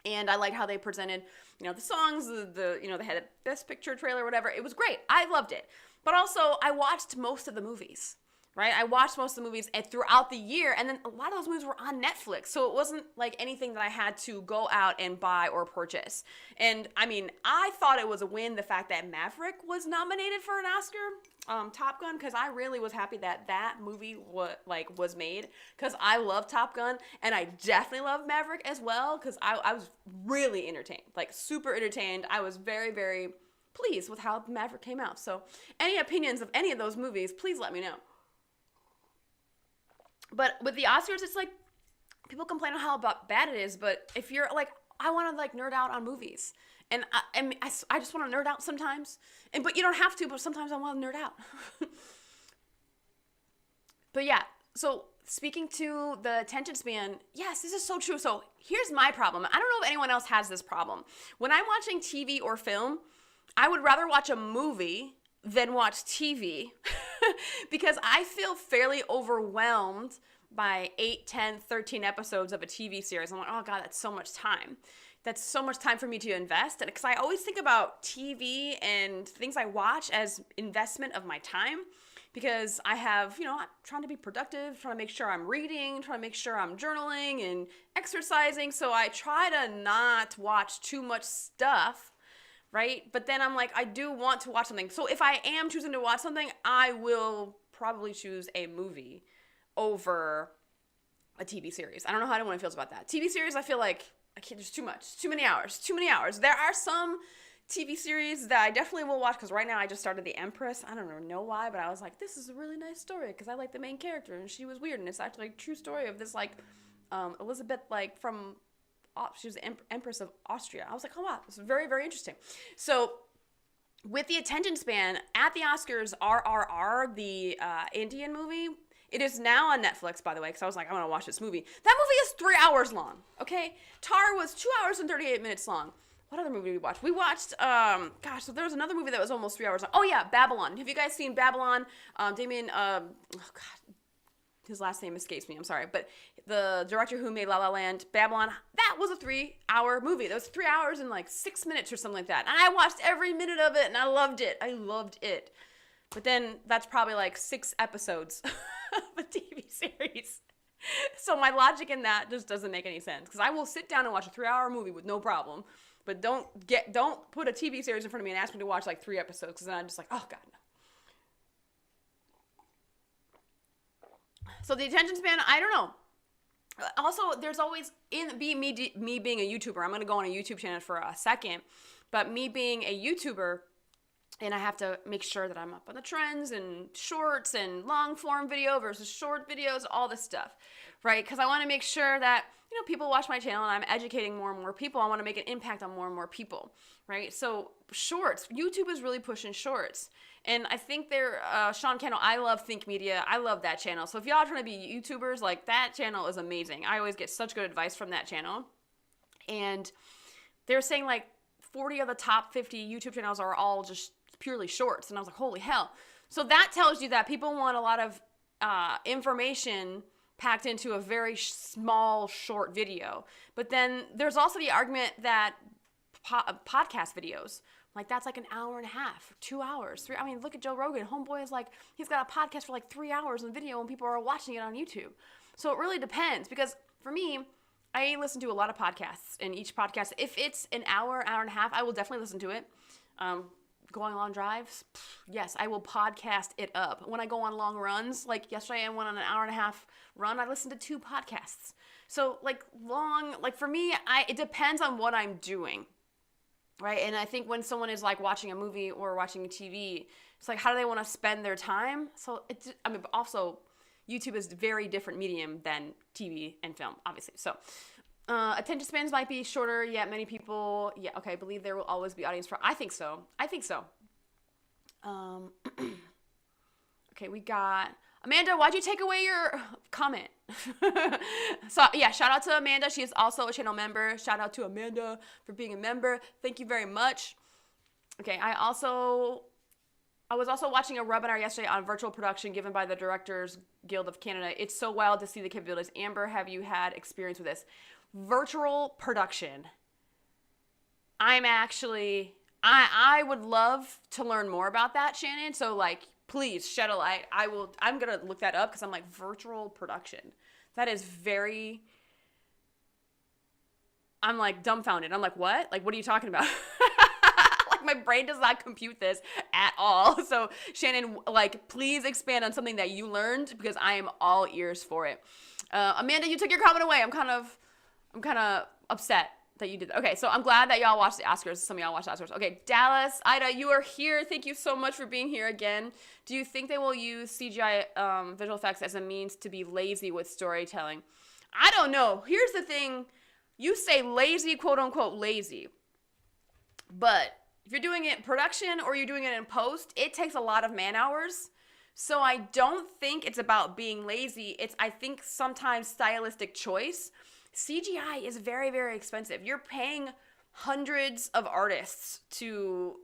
And I liked how they presented, the songs, they had a Best Picture trailer, whatever. It was great. I loved it. But also, I watched most of the movies, right? I watched most of the movies throughout the year, and then a lot of those movies were on Netflix, so it wasn't like anything that I had to go out and buy or purchase. And I thought it was a win, the fact that Maverick was nominated for an Oscar, Top Gun, because I really was happy that movie was made, because I love Top Gun, and I definitely love Maverick as well, because I was really entertained, like super entertained. I was very, very pleased with how Maverick came out. So any opinions of any of those movies, please let me know. But with the Oscars, it's like, people complain on how bad it is, but if you're like, I want to like nerd out on movies, and I just want to nerd out sometimes, but you don't have to, but sometimes I want to nerd out. But yeah, so speaking to the attention span, yes, this is so true. So here's my problem. I don't know if anyone else has this problem. When I'm watching TV or film, I would rather watch a movie than watch TV because I feel fairly overwhelmed by 8, 10, 13 episodes of a TV series. I'm like, oh God, that's so much time. That's so much time for me to invest. And because I always think about TV and things I watch as investment of my time, because I have, I'm trying to be productive, trying to make sure I'm reading, trying to make sure I'm journaling and exercising. So I try to not watch too much stuff, right? But then I'm like, I do want to watch something. So if I am choosing to watch something, I will probably choose a movie over a TV series. I don't know how anyone feels about that. TV series, I feel like there's too much, too many hours. There are some TV series that I definitely will watch, because right now I just started The Empress. I don't know why, but I was like, this is a really nice story because I like the main character and she was weird, and it's actually a true story of this Elizabeth from she was the Empress of Austria. I was like, oh wow, this is very, very interesting. So with the attention span at the Oscars, RRR, the Indian movie, it is now on Netflix, by the way, because I was like, I want to watch this movie. That movie is 3 hours long, okay? Tar was 2 hours and 38 minutes long. What other movie did we watch? We watched, so there was another movie that was almost 3 hours long. Oh yeah, Babylon. Have you guys seen Babylon? Damien, his last name escapes me, I'm sorry, but the director who made La La Land, Babylon, that was a 3-hour movie. That was 3 hours and 6 minutes or something like that. And I watched every minute of it, and I loved it. But then that's probably 6 episodes of a TV series. So my logic in that just doesn't make any sense, because I will sit down and watch a 3-hour movie with no problem, but don't put a TV series in front of me and ask me to watch like 3 episodes, because then I'm just like, oh God, no. So the attention span, I don't know. Also, there's always, me being a YouTuber, I'm going to go on a YouTube channel for a second, but me being a YouTuber, and I have to make sure that I'm up on the trends and shorts and long form video versus short videos, all this stuff, right? Because I want to make sure that, people watch my channel and I'm educating more and more people. I want to make an impact on more and more people, right? So shorts, YouTube is really pushing shorts. And I think Sean Cannell, I love Think Media. I love that channel. So if y'all are trying to be YouTubers, like, that channel is amazing. I always get such good advice from that channel. And they're saying like 40 of the top 50 YouTube channels are all just purely shorts. And I was like, holy hell. So that tells you that people want a lot of information packed into a very small, short video. But then there's also the argument that podcast videos, like, that's like an hour and a half, 2 hours, 3. I mean, look at Joe Rogan. Homeboy is like, he's got a podcast for like 3 hours in video and people are watching it on YouTube. So it really depends, because for me, I listen to a lot of podcasts, and each podcast, if it's an hour, hour and a half, I will definitely listen to it. Going on drives, yes, I will podcast it up. When I go on long runs, like yesterday I went on an hour and a half run, I listened to 2 podcasts. So like for me, it depends on what I'm doing, right? And I think when someone is like watching a movie or watching TV, it's like, how do they want to spend their time? So also YouTube is a very different medium than TV and film, obviously. So attention spans might be shorter, yet many people, I believe there will always be audience for, I think so. Okay, we got, Amanda, why'd you take away your comment? So yeah, shout out to Amanda. She is also a channel member. Shout out to Amanda for being a member. Thank you very much. Okay, I was also watching a webinar yesterday on virtual production given by the Directors Guild of Canada. It's so wild to see the capabilities. Amber, have you had experience with this? Virtual production. I would love to learn more about that, Shannon. So like, please shed a light. I'm going to look that up, because I'm like, virtual production. That is I'm like dumbfounded. I'm like, what? Like, what are you talking about? Like, my brain does not compute this at all. So Shannon, like, please expand on something that you learned, because I am all ears for it. Amanda, you took your comment away. I'm kind of upset that you did that. Okay, so I'm glad that y'all watched the Oscars. Some of y'all watched the Oscars. Okay, Dallas, Ida, you are here. Thank you so much for being here again. Do you think they will use CGI visual effects as a means to be lazy with storytelling? I don't know. Here's the thing. You say lazy, quote unquote lazy. But if you're doing it in production or you're doing it in post, it takes a lot of man hours. So I don't think it's about being lazy. I think sometimes stylistic choice. CGI is very, very expensive. You're paying hundreds of artists to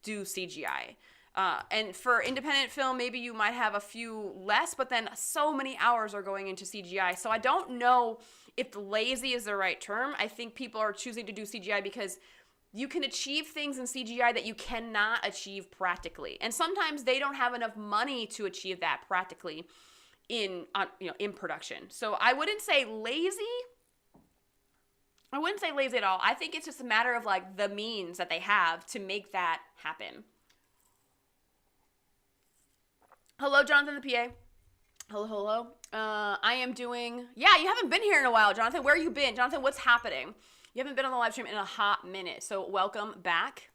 do CGI. And for independent film, maybe you might have a few less, but then so many hours are going into CGI. So I don't know if lazy is the right term. I think people are choosing to do CGI because you can achieve things in CGI that you cannot achieve practically. And sometimes they don't have enough money to achieve that practically in production. So I wouldn't say lazy. I wouldn't say lazy at all. I think it's just a matter of like the means that they have to make that happen. Hello, Jonathan the PA. Hello. I am doing, you haven't been here in a while, Jonathan. Where have you been? Jonathan, what's happening? You haven't been on the live stream in a hot minute, so welcome back.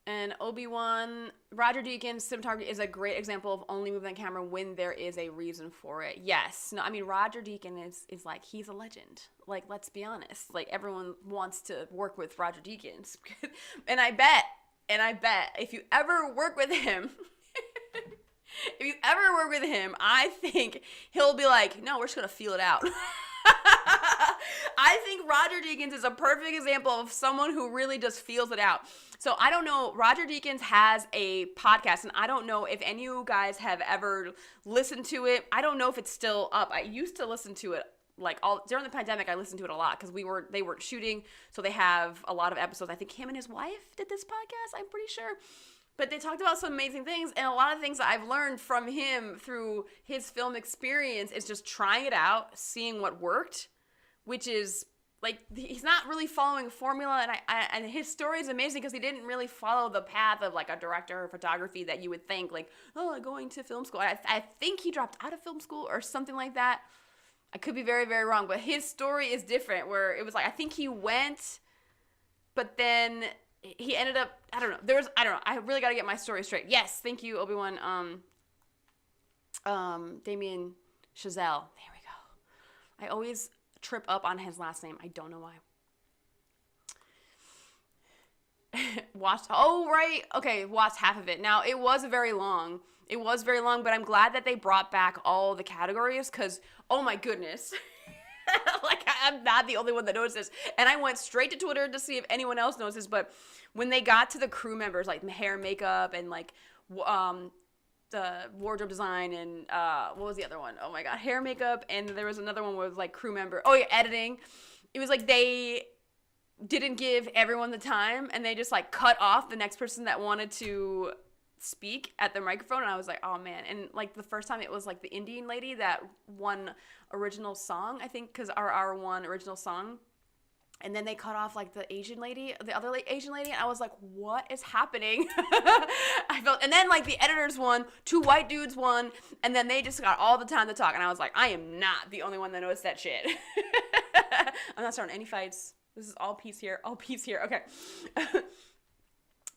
And Obi-Wan, Roger Deakins' cinematography is a great example of only moving the camera when there is a reason for it. Yes. No, I mean, Roger Deakins is like, he's a legend. Like, let's be honest. Like, everyone wants to work with Roger Deakins. And I bet if you ever work with him, I think he'll be like, no, we're just going to feel it out. I think Roger Deakins is a perfect example of someone who really just feels it out. So I don't know, Roger Deakins has a podcast, and I don't know if any of you guys have ever listened to it. I don't know if it's still up. I used to listen to it like all during the pandemic. I listened to it a lot because they weren't shooting, so they have a lot of episodes. I think him and his wife did this podcast, I'm pretty sure. But they talked about some amazing things, and a lot of things that I've learned from him through his film experience is just trying it out, seeing what worked, which is like he's not really following a formula, and his story is amazing because he didn't really follow the path of like a director of photography that you would think like, oh, going to film school. I think he dropped out of film school or something like that. I could be very, very wrong, but his story is different where it was like I think he went, but then he ended up, I don't know. I really got to get my story straight. Yes, thank you, Obi-Wan. Damien Chazelle. There we go. I always trip up on his last name. I don't know why. Watched half of it. Now, it was very long, but I'm glad that they brought back all the categories because, oh my goodness. Like, I'm not the only one that noticed this. And I went straight to Twitter to see if anyone else noticed, but when they got to the crew members, like hair, makeup, and like the wardrobe design, and what was the other one? Oh my god, hair, makeup, and there was another one with like crew member. Oh yeah, editing. It was like they didn't give everyone the time, and they just like cut off the next person that wanted to speak at the microphone, and I was like, oh man. And like the first time it was like the Indian lady that won original song, I think, because RR won original song. And then they cut off like the Asian lady, the other Asian lady, and I was like, what is happening? And then like the editors won, 2 white dudes won, and then they just got all the time to talk, and I was like, I am not the only one that noticed that shit. I'm not starting any fights. This is all peace here, okay.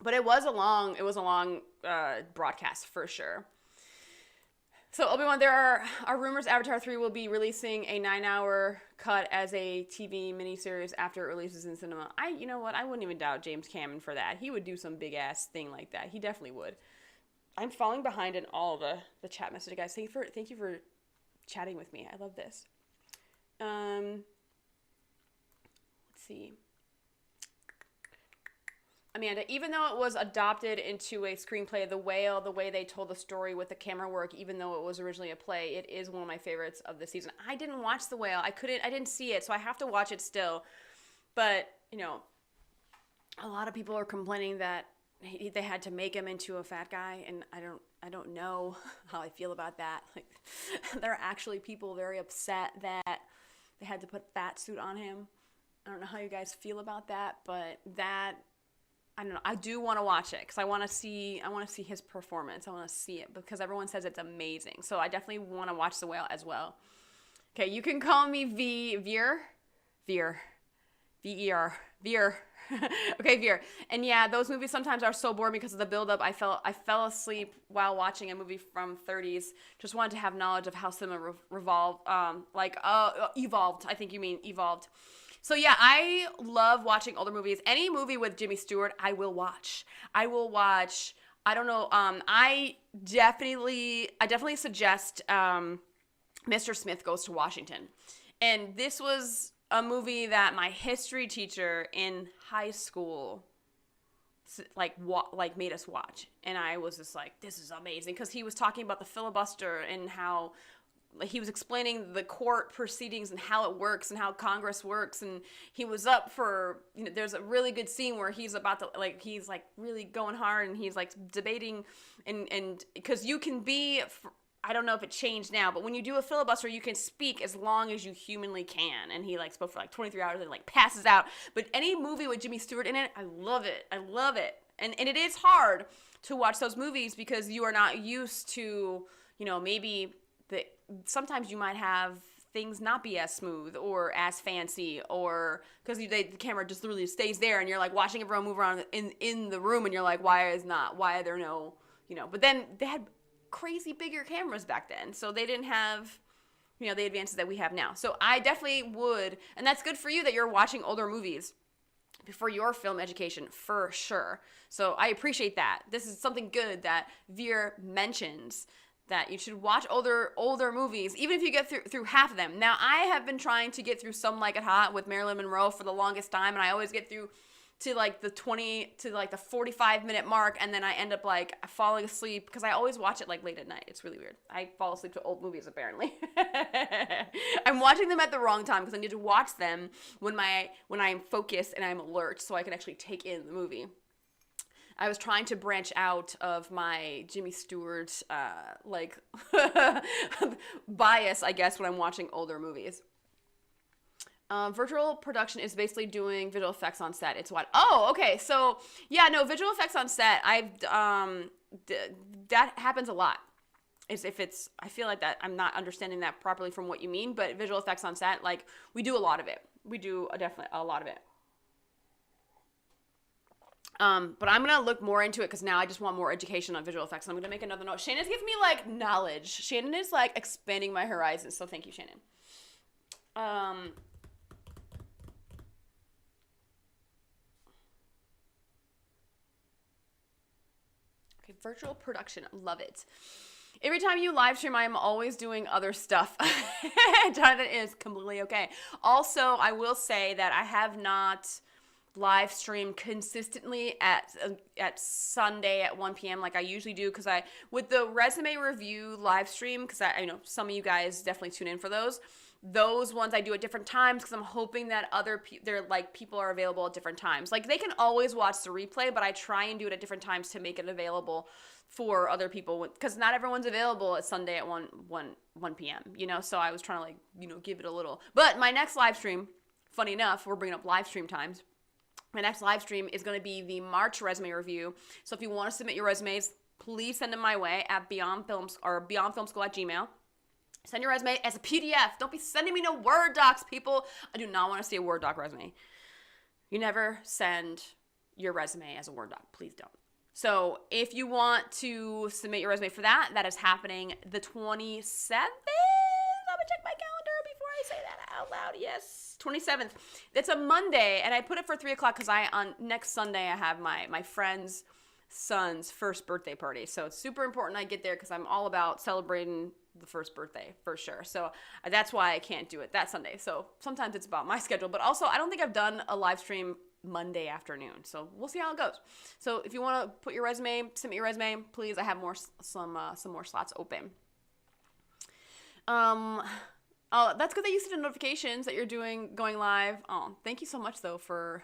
But it was a long broadcast for sure. So Obi-Wan, there are rumors Avatar 3 will be releasing a 9-hour cut as a TV miniseries after it releases in cinema. You know what? I wouldn't even doubt James Cameron for that. He would do some big ass thing like that. He definitely would. I'm falling behind in all the chat messages, guys. Thank you for chatting with me. I love this. Let's see. Amanda, even though it was adopted into a screenplay, The Whale, the way they told the story with the camera work, even though it was originally a play, it is one of my favorites of the season. I didn't watch The Whale. I didn't see it, so I have to watch it still. But, you know, a lot of people are complaining that they had to make him into a fat guy, and I don't know how I feel about that. Like, there are actually people very upset that they had to put fat suit on him. I don't know how you guys feel about that, but that, I don't know. I do want to watch it because I want to see his performance. I want to see it because everyone says it's amazing. So I definitely want to watch The Whale as well. Okay, you can call me Veer. V-E-R. Veer. Okay, Veer. And yeah, those movies sometimes are so boring because of the build-up. I fell asleep while watching a movie from 30s. Just wanted to have knowledge of how cinema evolved. I think you mean evolved. So yeah, I love watching older movies. Any movie with Jimmy Stewart, I will watch. I don't know. I definitely suggest Mr. Smith Goes to Washington. And this was a movie that my history teacher in high school made us watch. And I was just like, this is amazing, because he was talking about the filibuster and how he was explaining the court proceedings and how it works and how Congress works. And he was up for, there's a really good scene where he's about to, he's really going hard, and he's debating, and because you can be, I don't know if it changed now, but when you do a filibuster, you can speak as long as you humanly can. And he spoke for 23 hours and passes out. But any movie with Jimmy Stewart in it, I love it. And it is hard to watch those movies because you are not used to, maybe sometimes you might have things not be as smooth or as fancy, or because the camera just literally stays there, and you're watching everyone move around in the room, and you're like, why are there no, but then they had crazy bigger cameras back then, so they didn't have, the advances that we have now. So I definitely would, and that's good for you that you're watching older movies for your film education, for sure. So I appreciate that. This is something good that Veer mentions, that you should watch older movies, even if you get through half of them. Now, I have been trying to get through Some Like It Hot with Marilyn Monroe for the longest time, and I always get through to the 45-minute mark, and then I end up falling asleep because I always watch it late at night. It's really weird. I fall asleep to old movies, apparently. I'm watching them at the wrong time because I need to watch them when I'm focused and I'm alert, so I can actually take in the movie. I was trying to branch out of my Jimmy Stewart, like, bias, I guess, when I'm watching older movies. Virtual production is basically doing visual effects on set. It's what? Oh, okay. So, yeah, no, visual effects on set, that happens a lot. I feel like that I'm not understanding that properly from what you mean, but visual effects on set, like, we do a lot of it. We do definitely a lot of it. But I'm going to look more into it because now I just want more education on visual effects. And I'm going to make another note. Shannon's giving me, like, knowledge. Shannon is, like, expanding my horizons. So thank you, Shannon. Okay, virtual production. Love it. Every time you live stream, I am always doing other stuff. Jonathan is completely okay. Also, I will say that I have not live stream consistently at Sunday at 1 p.m. like I usually do, because with the resume review live stream, because I know some of you guys definitely tune in for those ones I do at different times, because I'm hoping that people are available at different times. Like, they can always watch the replay, but I try and do it at different times to make it available for other people, because not everyone's available at Sunday at 1 p.m., so I was trying to give it a little. But my next live stream, funny enough, we're bringing up live stream times. My next live stream is going to be the March resume review. So if you want to submit your resumes, please send them my way at beyondfilmschool@gmail.com. Send your resume as a PDF. Don't be sending me no Word docs, people. I do not want to see a Word doc resume. You never send your resume as a Word doc. Please don't. So if you want to submit your resume for that is happening the 27th. Let me check my calendar before I say that out loud. Yes, 27th. It's a Monday, and I put it for 3 o'clock because on next Sunday I have my friend's son's first birthday party. So it's super important I get there because I'm all about celebrating the first birthday for sure. So that's why I can't do it that Sunday. So sometimes it's about my schedule, but also I don't think I've done a live stream Monday afternoon. So we'll see how it goes. So if you want to put your resume, submit your resume, please. I have some more slots open. Oh, that's good that you see the notifications that you're going live. Oh, thank you so much though for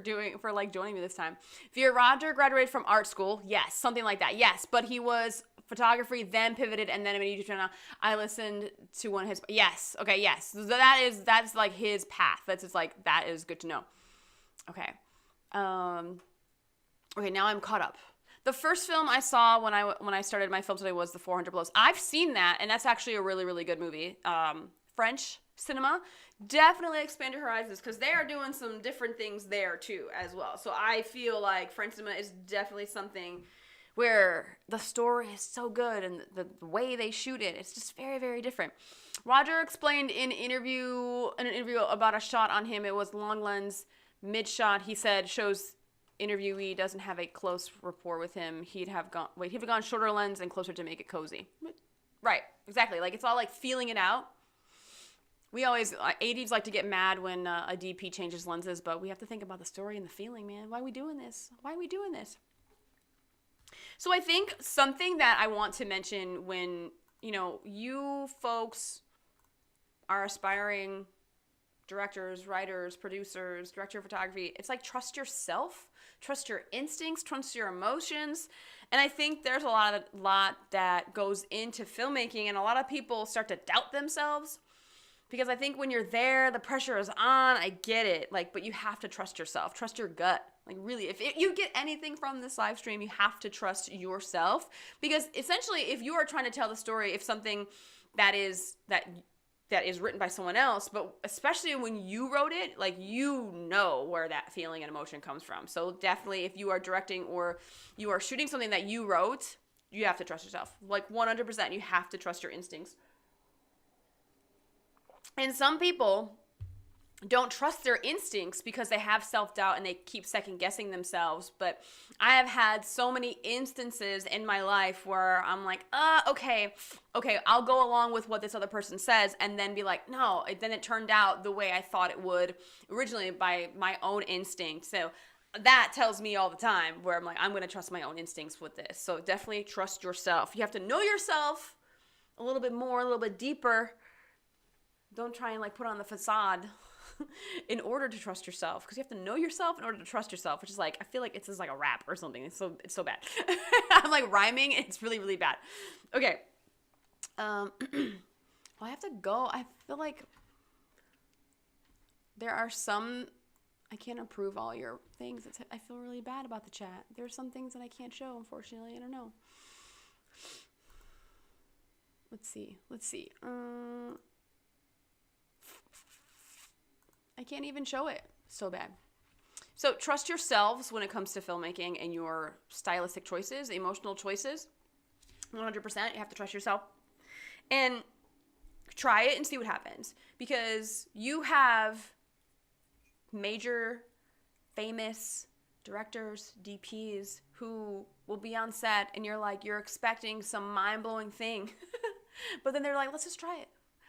joining me this time. Via Roger graduated from art school. Yes, something like that. Yes, but he was photography, then pivoted, and then made a YouTube channel. I listened to one of his. Yes. Okay. Yes. That's like his path. That's just like, that is good to know. Okay. Okay. Now I'm caught up. The first film I saw when I started my film today was The 400 Blows. I've seen that, and that's actually a really, really good movie. French cinema. Definitely expand your horizons, because they are doing some different things there too as well. So I feel like French cinema is definitely something where the story is so good and the way they shoot it, it's just very, very different. Roger explained in an interview about a shot on him. It was long lens, mid shot. He said shows interviewee doesn't have a close rapport with him. He'd have gone shorter lens and closer to make it cozy. Right, exactly. Like, it's all like feeling it out. We always, ADs like to get mad when a DP changes lenses, but we have to think about the story and the feeling, man. Why are we doing this? So I think something that I want to mention when, you folks are aspiring directors, writers, producers, director of photography, it's like, trust yourself, trust your instincts, trust your emotions. And I think there's a lot that goes into filmmaking, and a lot of people start to doubt themselves. Because I think when you're there, the pressure is on. I get it. But you have to trust yourself. Trust your gut. Really, if you get anything from this live stream, you have to trust yourself. Because essentially, if you are trying to tell the story, if something that is written by someone else, but especially when you wrote it, where that feeling and emotion comes from. So definitely, if you are directing or you are shooting something that you wrote, you have to trust yourself. 100%, you have to trust your instincts. And some people don't trust their instincts because they have self-doubt and they keep second-guessing themselves. But I have had so many instances in my life where I'm like, okay, I'll go along with what this other person says, and then be like, no, then it turned out the way I thought it would originally by my own instinct. So that tells me all the time where I'm like, I'm going to trust my own instincts with this. So definitely trust yourself. You have to know yourself a little bit more, a little bit deeper. Don't try and put on the facade. in order to trust yourself, because you have to know yourself in order to trust yourself, which is like, I feel like it's just like a rap or something. It's so bad. I'm like rhyming. It's really, really bad. Okay. Well, I have to go. I feel like there are some, I can't approve all your things. I feel really bad about the chat. There are some things that I can't show, unfortunately. I don't know. Let's see. I can't even show it. So bad. So trust yourselves when it comes to filmmaking and your stylistic choices, emotional choices. 100%. You have to trust yourself. And try it and see what happens. Because you have major, famous directors, DPs who will be on set and you're expecting some mind-blowing thing. But then they're like, let's just try it.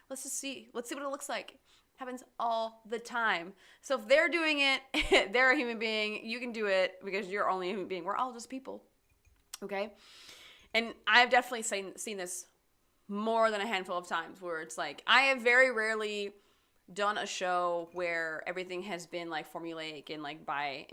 Let's just see. Let's see what it looks like. It happens all the time. So if they're doing it, they're a human being. You can do it because you're only a human being. We're all just people. Okay? And I've definitely seen this more than a handful of times where it's like, I have very rarely done a show where everything has been like formulaic and like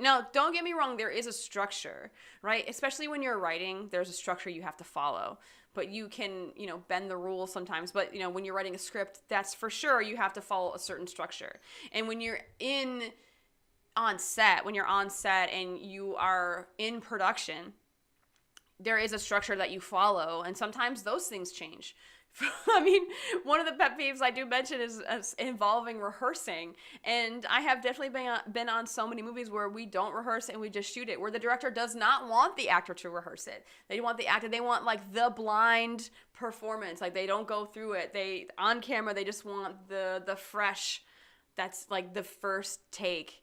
now don't get me wrong, there is a structure, right? Especially when you're writing, there's a structure you have to follow, but you can, bend the rules sometimes. But when you're writing a script, that's for sure, you have to follow a certain structure. And when you're on set and you are in production, there is a structure that you follow, and sometimes those things change. I mean, one of the pet peeves I do mention is involving rehearsing. And I have definitely been on so many movies where we don't rehearse and we just shoot it, where the director does not want the actor to rehearse it. They want like the blind performance. Like they don't go through it. On camera, they just want the fresh, that's like the first take.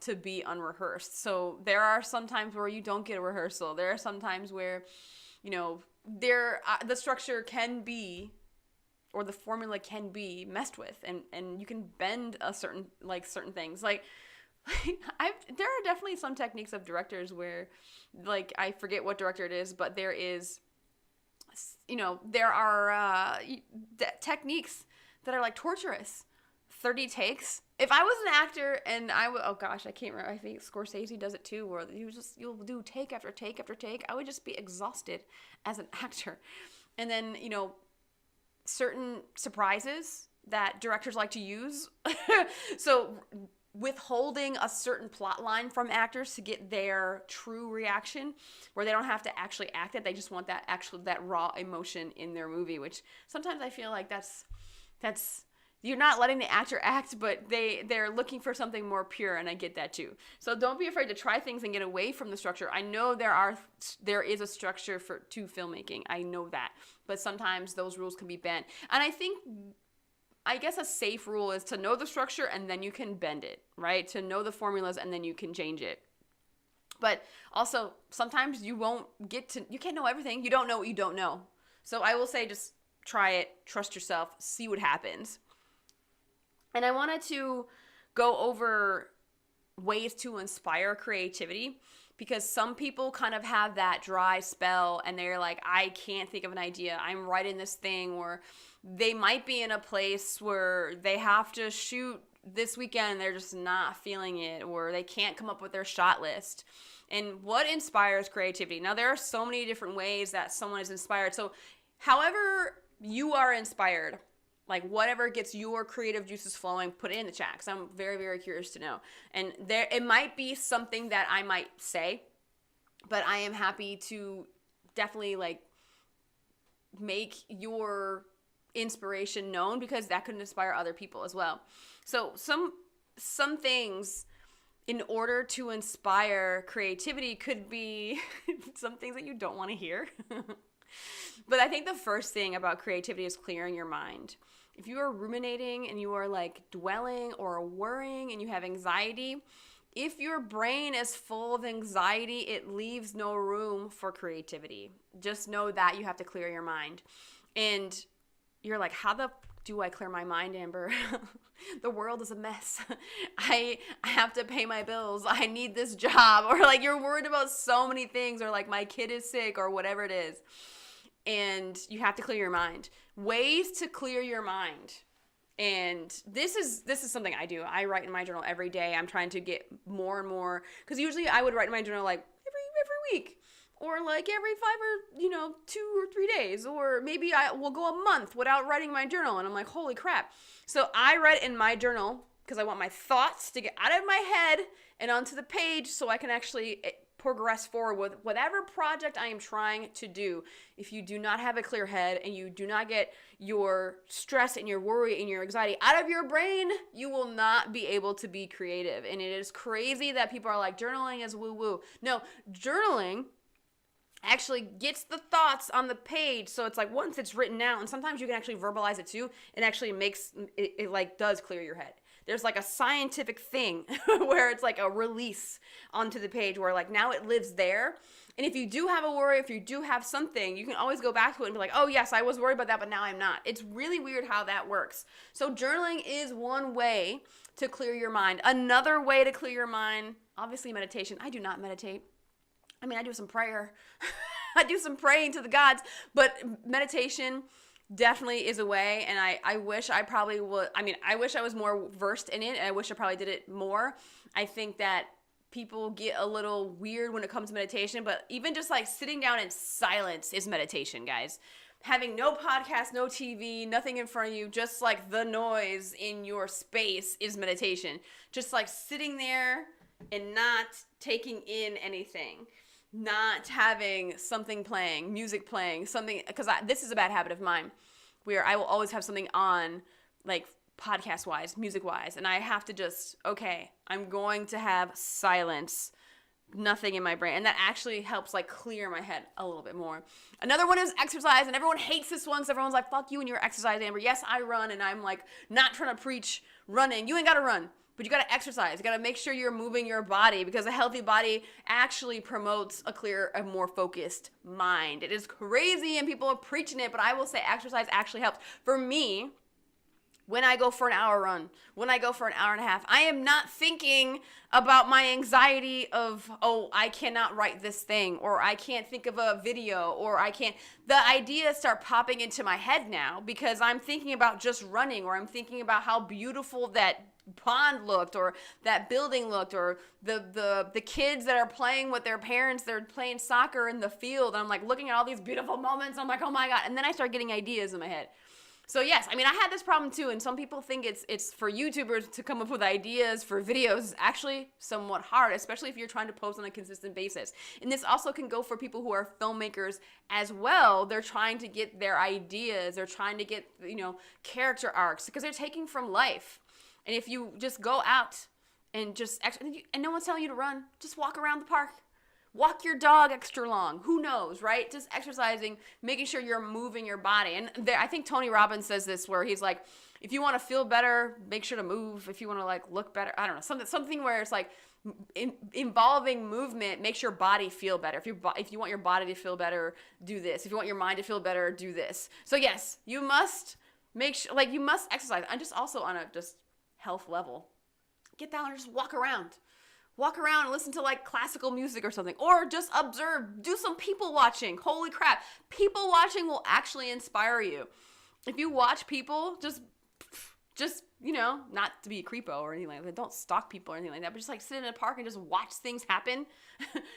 To be unrehearsed. So there are some times where you don't get a rehearsal. There are some times where, the structure can be, or the formula can be messed with, and you can bend certain things. Like there are definitely some techniques of directors where, like, I forget what director it is, but there are techniques that are like torturous. 30 takes. If I was an actor and I can't remember. I think Scorsese does it too, where you'll do take after take after take. I would just be exhausted as an actor. And then, certain surprises that directors like to use. So withholding a certain plot line from actors to get their true reaction, where they don't have to actually act it. They just want that raw emotion in their movie, which sometimes I feel like that's you're not letting the actor act, but they're looking for something more pure, and I get that too. So don't be afraid to try things and get away from the structure. I know there is a structure to filmmaking. I know that. But sometimes those rules can be bent. And I guess a safe rule is to know the structure and then you can bend it, right? To know the formulas and then you can change it. But also, sometimes you can't know everything. You don't know what you don't know. So I will say just try it, trust yourself, see what happens. And I wanted to go over ways to inspire creativity, because some people kind of have that dry spell and they're like, I can't think of an idea. I'm writing this thing, or they might be in a place where they have to shoot this weekend and they're just not feeling it, or they can't come up with their shot list. And what inspires creativity? Now, there are so many different ways that someone is inspired. So however you are inspired, like whatever gets your creative juices flowing, put it in the chat, because I'm very, very curious to know. And it might be something that I might say, but I am happy to definitely like make your inspiration known, because that could inspire other people as well. So some things in order to inspire creativity could be some things that you don't want to hear. But I think the first thing about creativity is clearing your mind. If you are ruminating and you are like dwelling or worrying and you have anxiety, if your brain is full of anxiety, it leaves no room for creativity. Just know that you have to clear your mind. And you're like, how do I clear my mind, Amber? The world is a mess. I have to pay my bills. I need this job. Or like you're worried about so many things, or like my kid is sick, or whatever it is. And you have to clear your mind. Ways to clear your mind. And this is something I do. I write in my journal every day. I'm trying to get more and more, because usually I would write in my journal like every week, or like every 2 or 3 days, or maybe I will go a month without writing my journal, and I'm like, holy crap. So I write in my journal because I want my thoughts to get out of my head and onto the page, so I can actually progress forward with whatever project I am trying to do. If you do not have a clear head and you do not get your stress and your worry and your anxiety out of your brain, you will not be able to be creative. And it is crazy that people are like, journaling is woo-woo. No, journaling actually gets the thoughts on the page. So it's like once it's written out, and sometimes you can actually verbalize it too, it actually makes it like does clear your head. There's like a scientific thing where it's like a release onto the page where like now it lives there. And if you do have a worry, if you do have something, you can always go back to it and be like, oh yes, I was worried about that, but now I'm not. It's really weird how that works. So journaling is one way to clear your mind. Another way to clear your mind, obviously meditation. I do not meditate. I mean, I do some prayer. I do some praying to the gods, but meditation definitely is a way, and I wish I probably would. I mean, I wish I was more versed in it, and I wish I probably did it more. I think that people get a little weird when it comes to meditation, but even just like sitting down in silence is meditation, guys. Having no podcast, no TV, nothing in front of you, just like the noise in your space is meditation. Just like sitting there and not taking in anything. Not having something playing, music playing, something, because this is a bad habit of mine, where I will always have something on, like podcast-wise, music-wise, and I have to just, okay, I'm going to have silence, nothing in my brain, and that actually helps like clear my head a little bit more. Another one is exercise, and everyone hates this one, because everyone's like, fuck you and your exercise, Amber. Yes, I run, and I'm like not trying to preach running. You ain't got to run. But you got to exercise. You got to make sure you're moving your body, because a healthy body actually promotes a clear and more focused mind. It is crazy and people are preaching it, but I will say exercise actually helps. For me, when I go for an hour run, when I go for an hour and a half, I am not thinking about my anxiety of, oh, I cannot write this thing, or I can't think of a video, or I can't. The ideas start popping into my head now because I'm thinking about just running, or I'm thinking about how beautiful that pond looked, or that building looked, or the kids that are playing with their parents, they're playing soccer in the field. I'm like looking at all these beautiful moments. I'm like, oh my God. And then I start getting ideas in my head. So yes, I mean, I had this problem too, and some people think it's for YouTubers to come up with ideas for videos. It's actually somewhat hard, especially if you're trying to post on a consistent basis. And this also can go for people who are filmmakers as well. They're trying to get their ideas, they're trying to get, character arcs, because they're taking from life. And if you just go out and and no one's telling you to run, just walk around the park. Walk your dog extra long. Who knows, right? Just exercising, making sure you're moving your body. And I think Tony Robbins says this, where he's like, if you want to feel better, make sure to move. If you want to like look better, I don't know, something where it's like involving movement makes your body feel better. If you want your body to feel better, do this. If you want your mind to feel better, do this. So yes, you must make sure, like you must exercise. And just also on a just health level, get down and just walk around. Walk around and listen to like classical music or something, or just observe, do some people watching. Holy crap. People watching will actually inspire you. If you watch people, just, not to be a creepo or anything like that. Don't stalk people or anything like that, but just like sit in a park and just watch things happen.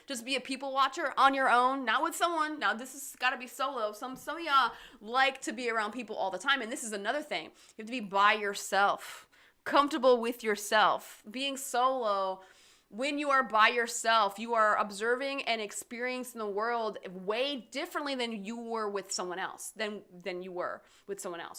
Just be a people watcher on your own, not with someone. Now this has got to be solo. Some of y'all like to be around people all the time. And this is another thing. You have to be by yourself, comfortable with yourself. Being solo, when you are by yourself, you are observing and experiencing the world way differently than you were with someone else,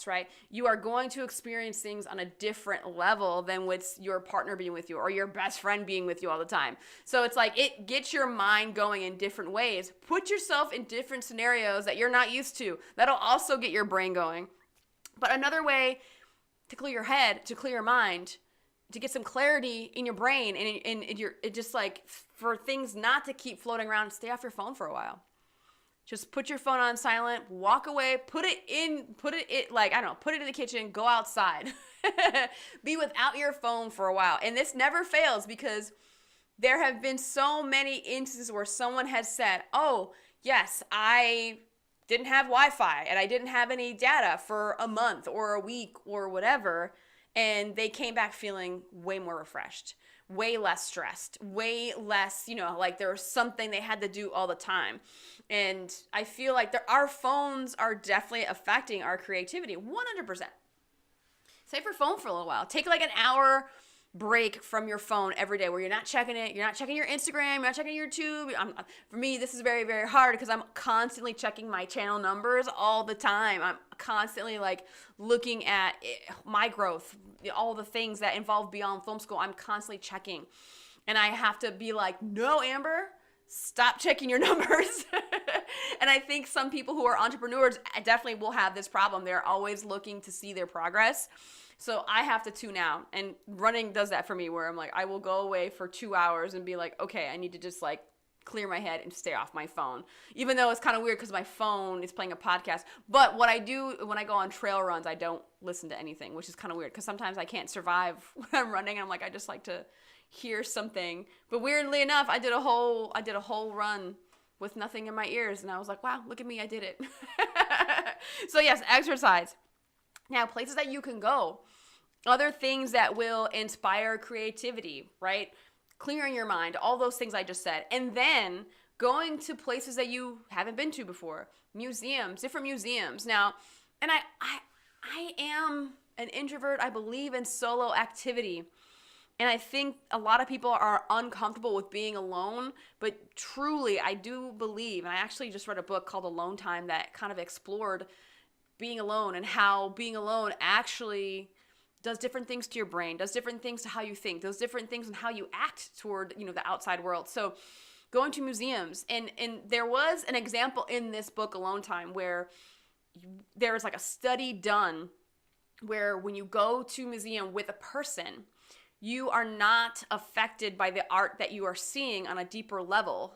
right? You are going to experience things on a different level than with your partner being with you or your best friend being with you all the time. So it's like it gets your mind going in different ways. Put yourself in different scenarios that you're not used to. That'll also get your brain going. But another way to clear your head, to clear your mind, to get some clarity in your brain and it just like for things not to keep floating around, stay off your phone for a while. Just put your phone on silent, walk away, put it in the kitchen, go outside. Be without your phone for a while. And this never fails because there have been so many instances where someone has said, oh, yes, I didn't have Wi-Fi and I didn't have any data for a month or a week or whatever, and they came back feeling way more refreshed, way less stressed, way less, like there was something they had to do all the time. And I feel like our phones are definitely affecting our creativity 100%. Save your phone for a little while. Take like an hour break from your phone every day where you're not checking it, you're not checking your Instagram, you're not checking YouTube. For me, this is very, very hard because I'm constantly checking my channel numbers all the time. I'm constantly like looking at my growth, all the things that involve Beyond Film School. I'm constantly checking, and I have to be like, no, Amber, stop checking your numbers. And I think some people who are entrepreneurs definitely will have this problem. They're always looking to see their progress. So I have to tune out, and running does that for me, where I'm like, I will go away for 2 hours and be like, okay, I need to just like clear my head and stay off my phone. Even though it's kind of weird because my phone is playing a podcast. But what I do when I go on trail runs, I don't listen to anything, which is kind of weird because sometimes I can't survive when I'm running. I'm like, I just like to hear something. But weirdly enough, I did a whole run with nothing in my ears, and I was like, wow, look at me, I did it. So yes, exercise. Now, places that you can go, other things that will inspire creativity, right? Clearing your mind, all those things I just said. And then going to places that you haven't been to before, museums, different museums. Now, and I am an introvert. I believe in solo activity. And I think a lot of people are uncomfortable with being alone, but truly I do believe, and I actually just read a book called Alone Time that kind of explored being alone and how being alone actually does different things to your brain, does different things to how you think, does different things in how you act toward, the outside world. So going to museums, and there was an example in this book, Alone Time, where there was like a study done where when you go to a museum with a person, you are not affected by the art that you are seeing on a deeper level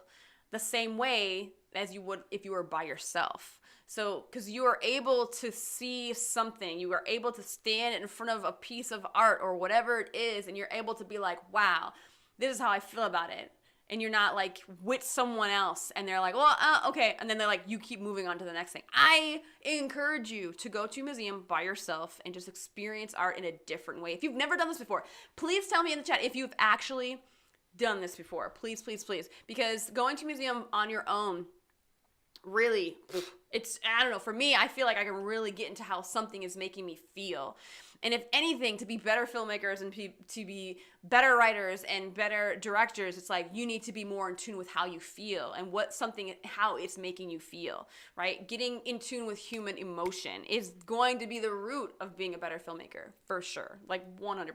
the same way as you would if you were by yourself. So, because you are able to see something, you are able to stand in front of a piece of art or whatever it is, and you're able to be like, wow, this is how I feel about it. And you're not like with someone else and they're like, well, okay. And then they're like, you keep moving on to the next thing. I encourage you to go to a museum by yourself and just experience art in a different way. If you've never done this before, please tell me in the chat if you've actually done this before. Please, please, please. Because going to a museum on your own, really, I don't know, for me, I feel like I can really get into how something is making me feel. And if anything, to be better filmmakers and to be better writers and better directors, it's like you need to be more in tune with how you feel and how it's making you feel, right? Getting in tune with human emotion is going to be the root of being a better filmmaker, for sure, like 100%.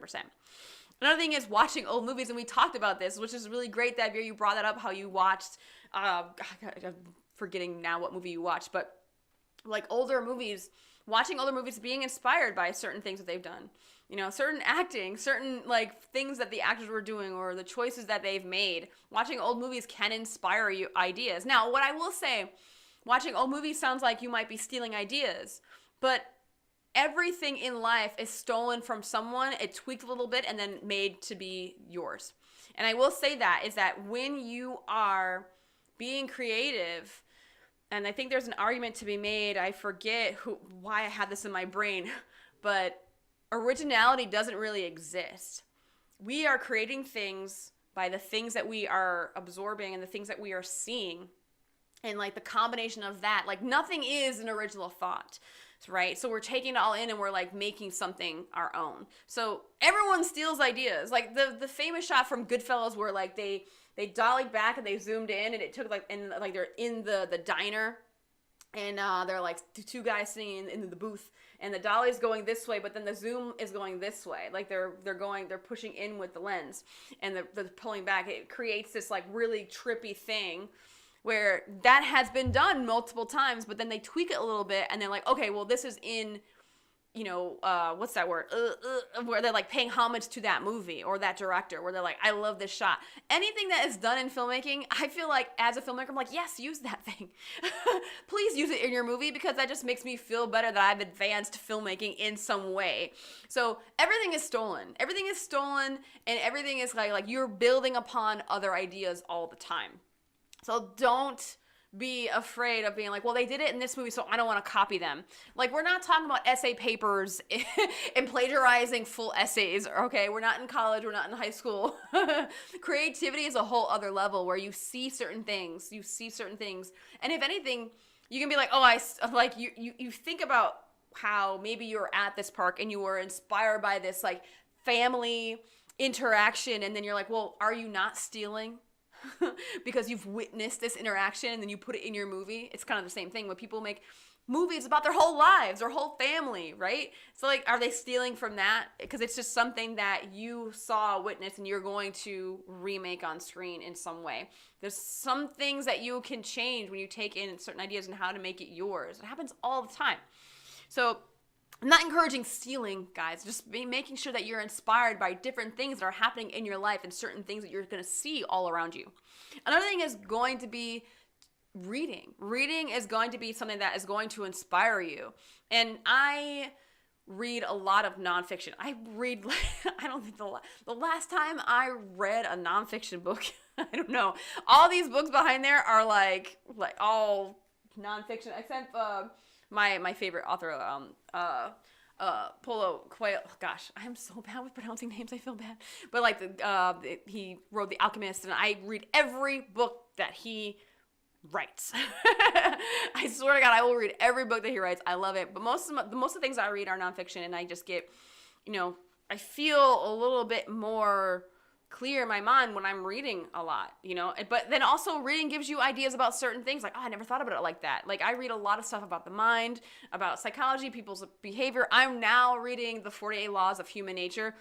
Another thing is watching old movies, and we talked about this, which is really great that you brought that up, how you watched, I'm forgetting now what movie you watched, but like older movies, watching older movies, being inspired by certain things that they've done, certain acting, certain like things that the actors were doing or the choices that they've made. Watching old movies can inspire you ideas. Now, what I will say, watching old movies sounds like you might be stealing ideas, but everything in life is stolen from someone, it tweaked a little bit and then made to be yours. And I will say that is that when you are being creative, and I think there's an argument to be made, I forget why I had this in my brain, but originality doesn't really exist. We are creating things by the things that we are absorbing and the things that we are seeing. And like the combination of that, like nothing is an original thought, right? So we're taking it all in and we're like making something our own. So everyone steals ideas. Like the famous shot from Goodfellas where like they dollied back and they zoomed in and it took like, and like they're in the diner and they're like two guys sitting in the booth and the dolly is going this way, but then the zoom is going this way. Like they're pushing in with the lens and they're pulling back. It creates this like really trippy thing where that has been done multiple times, but then they tweak it a little bit and they're like, okay, well this is in, what's that word? Where they're like paying homage to that movie or that director, where they're like, I love this shot. Anything that is done in filmmaking, I feel like as a filmmaker, I'm like, yes, use that thing. Please use it in your movie because that just makes me feel better that I've advanced filmmaking in some way. So everything is stolen. Everything is stolen and everything is like you're building upon other ideas all the time. So don't be afraid of being like, well, they did it in this movie, so I don't want to copy them. Like, we're not talking about essay papers and plagiarizing full essays, okay? We're not in college, we're not in high school. Creativity is a whole other level where you see certain things, and if anything, you can be like, oh, you think about how maybe you were at this park and you were inspired by this like family interaction, and then you're like, well, are you not stealing? Because you've witnessed this interaction and then you put it in your movie. It's kind of the same thing when people make movies about their whole lives, their whole family, right? So like, are they stealing from that? Because it's just something that you saw, witnessed, and you're going to remake on screen in some way. There's some things that you can change when you take in certain ideas and how to make it yours. It happens all the time. So I'm not encouraging stealing, guys. Just making sure that you're inspired by different things that are happening in your life and certain things that you're going to see all around you. Another thing is going to be reading. Reading is going to be something that is going to inspire you. And I read a lot of nonfiction. I don't think the last time I read a nonfiction book, I don't know. All these books behind there are like all nonfiction, except my favorite author, Paulo Coelho. Gosh, I'm so bad with pronouncing names. I feel bad. But like he wrote The Alchemist, and I read every book that he writes. I swear to God, I will read every book that he writes. I love it. But most of the things I read are nonfiction, and I just get, I feel a little bit more clear in my mind when I'm reading a lot, but then also reading gives you ideas about certain things. Like, oh, I never thought about it like that. Like, I read a lot of stuff about the mind, about psychology, people's behavior. I'm now reading the 48 Laws of Human Nature,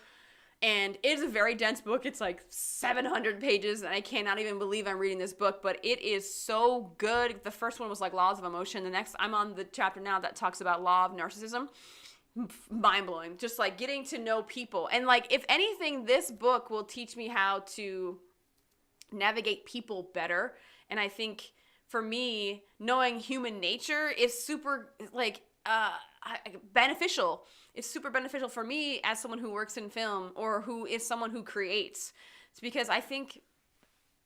and it is a very dense book. It's like 700 pages, and I cannot even believe I'm reading this book, but it is so good. The first one was like Laws of Emotion. The next, I'm on the chapter now that talks about Law of Narcissism. Mind-blowing. Just like getting to know people, and like, if anything, this book will teach me how to navigate people better. And I think for me, knowing human nature is super beneficial. It's super beneficial for me as someone who works in film or who is someone who creates. It's because I think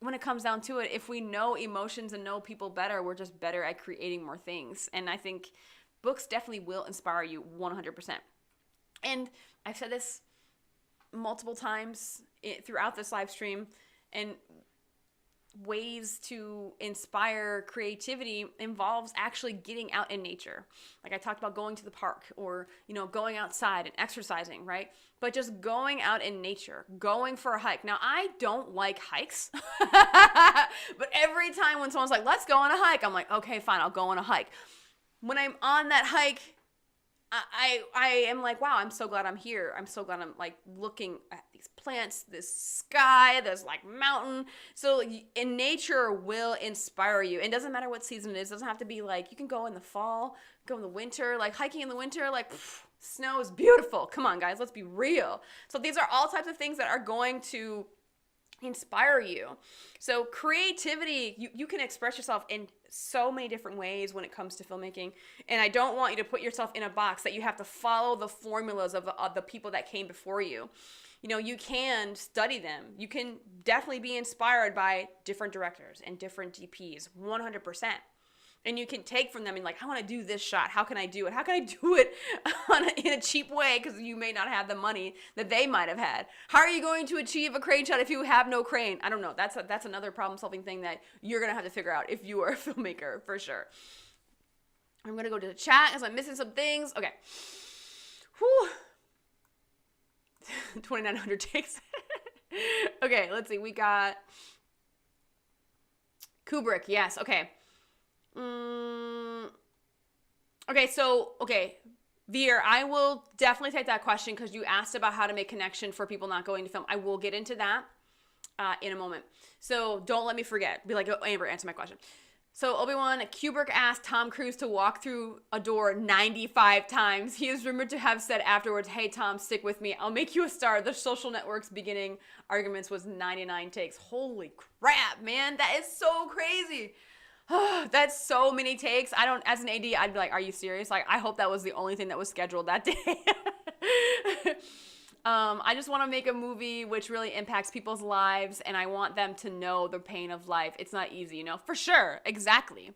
when it comes down to it, if we know emotions and know people better, we're just better at creating more things. And I think books definitely will inspire you 100%. And I've said this multiple times throughout this live stream, and ways to inspire creativity involves actually getting out in nature. Like I talked about going to the park or, going outside and exercising, right? But just going out in nature, going for a hike. Now, I don't like hikes, but every time when someone's like, let's go on a hike, I'm like, okay, fine, I'll go on a hike. When I'm on that hike, I am like, wow, I'm so glad I'm here. I'm so glad I'm like looking at these plants, this sky, this like mountain. So in nature will inspire you. It doesn't matter what season it is. It doesn't have to be like, you can go in the fall, go in the winter, like hiking in the winter, like snow is beautiful. Come on, guys, let's be real. So these are all types of things that are going to inspire you. So creativity, you can express yourself in so many different ways when it comes to filmmaking. And I don't want you to put yourself in a box that you have to follow the formulas of the people that came before you. You can study them. You can definitely be inspired by different directors and different DPs, 100%. And you can take from them and like, I want to do this shot. How can I do it? How can I do it in a cheap way? Because you may not have the money that they might have had. How are you going to achieve a crane shot if you have no crane? I don't know. That's another problem-solving thing that you're going to have to figure out if you are a filmmaker, for sure. I'm going to go to the chat because I'm missing some things. Okay. Whew. 2,900 takes. Okay, let's see. We got Kubrick. Yes. Okay. Okay, Veer, I will definitely take that question because you asked about how to make connection for people not going to film. I will get into that in a moment. So don't let me forget. Be like, oh, Amber, answer my question. So Obi-Wan, Kubrick asked Tom Cruise to walk through a door 95 times. He is rumored to have said afterwards, hey, Tom, stick with me. I'll make you a star. The Social Network's beginning arguments was 99 takes. Holy crap, man. That is so crazy. That's so many takes. As an AD, I'd be like, are you serious? Like, I hope that was the only thing that was scheduled that day. I just want to make a movie which really impacts people's lives, and I want them to know the pain of life. It's not easy, for sure, exactly.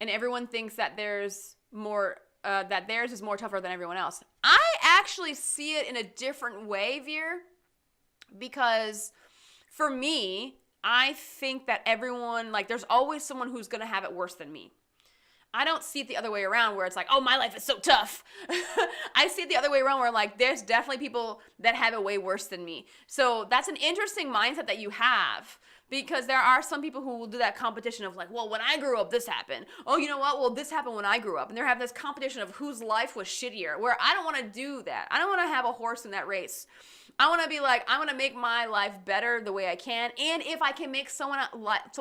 And everyone thinks that there's more, that theirs is more tougher than everyone else. I actually see it in a different way, Veer, because for me, I think that everyone, there's always someone who's going to have it worse than me. I don't see it the other way around where it's like, oh, my life is so tough. I see it the other way around where there's definitely people that have it way worse than me. So that's an interesting mindset that you have, because there are some people who will do that competition of well, when I grew up, this happened. Oh, you know what? Well, this happened when I grew up. And they're having this competition of whose life was shittier, where I don't want to do that. I don't want to have a horse in that race. I want to be I want to make my life better the way I can. And if I can make someone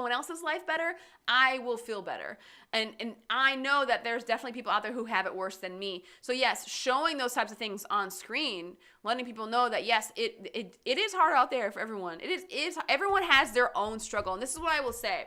else's life better, I will feel better. And I know that there's definitely people out there who have it worse than me. So yes, showing those types of things on screen, letting people know that yes, it is hard out there for everyone. It is everyone has their own struggle. And this is what I will say.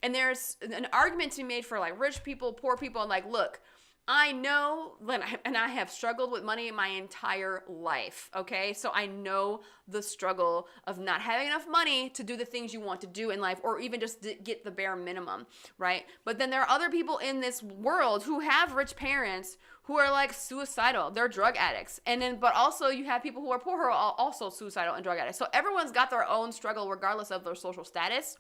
And there's an argument to be made for rich people, poor people, and look, I know, and I have struggled with money my entire life, okay? So I know the struggle of not having enough money to do the things you want to do in life, or even just get the bare minimum, right? But then there are other people in this world who have rich parents who are suicidal. They're drug addicts. But also you have people who are poor who are also suicidal and drug addicts. So everyone's got their own struggle regardless of their social status.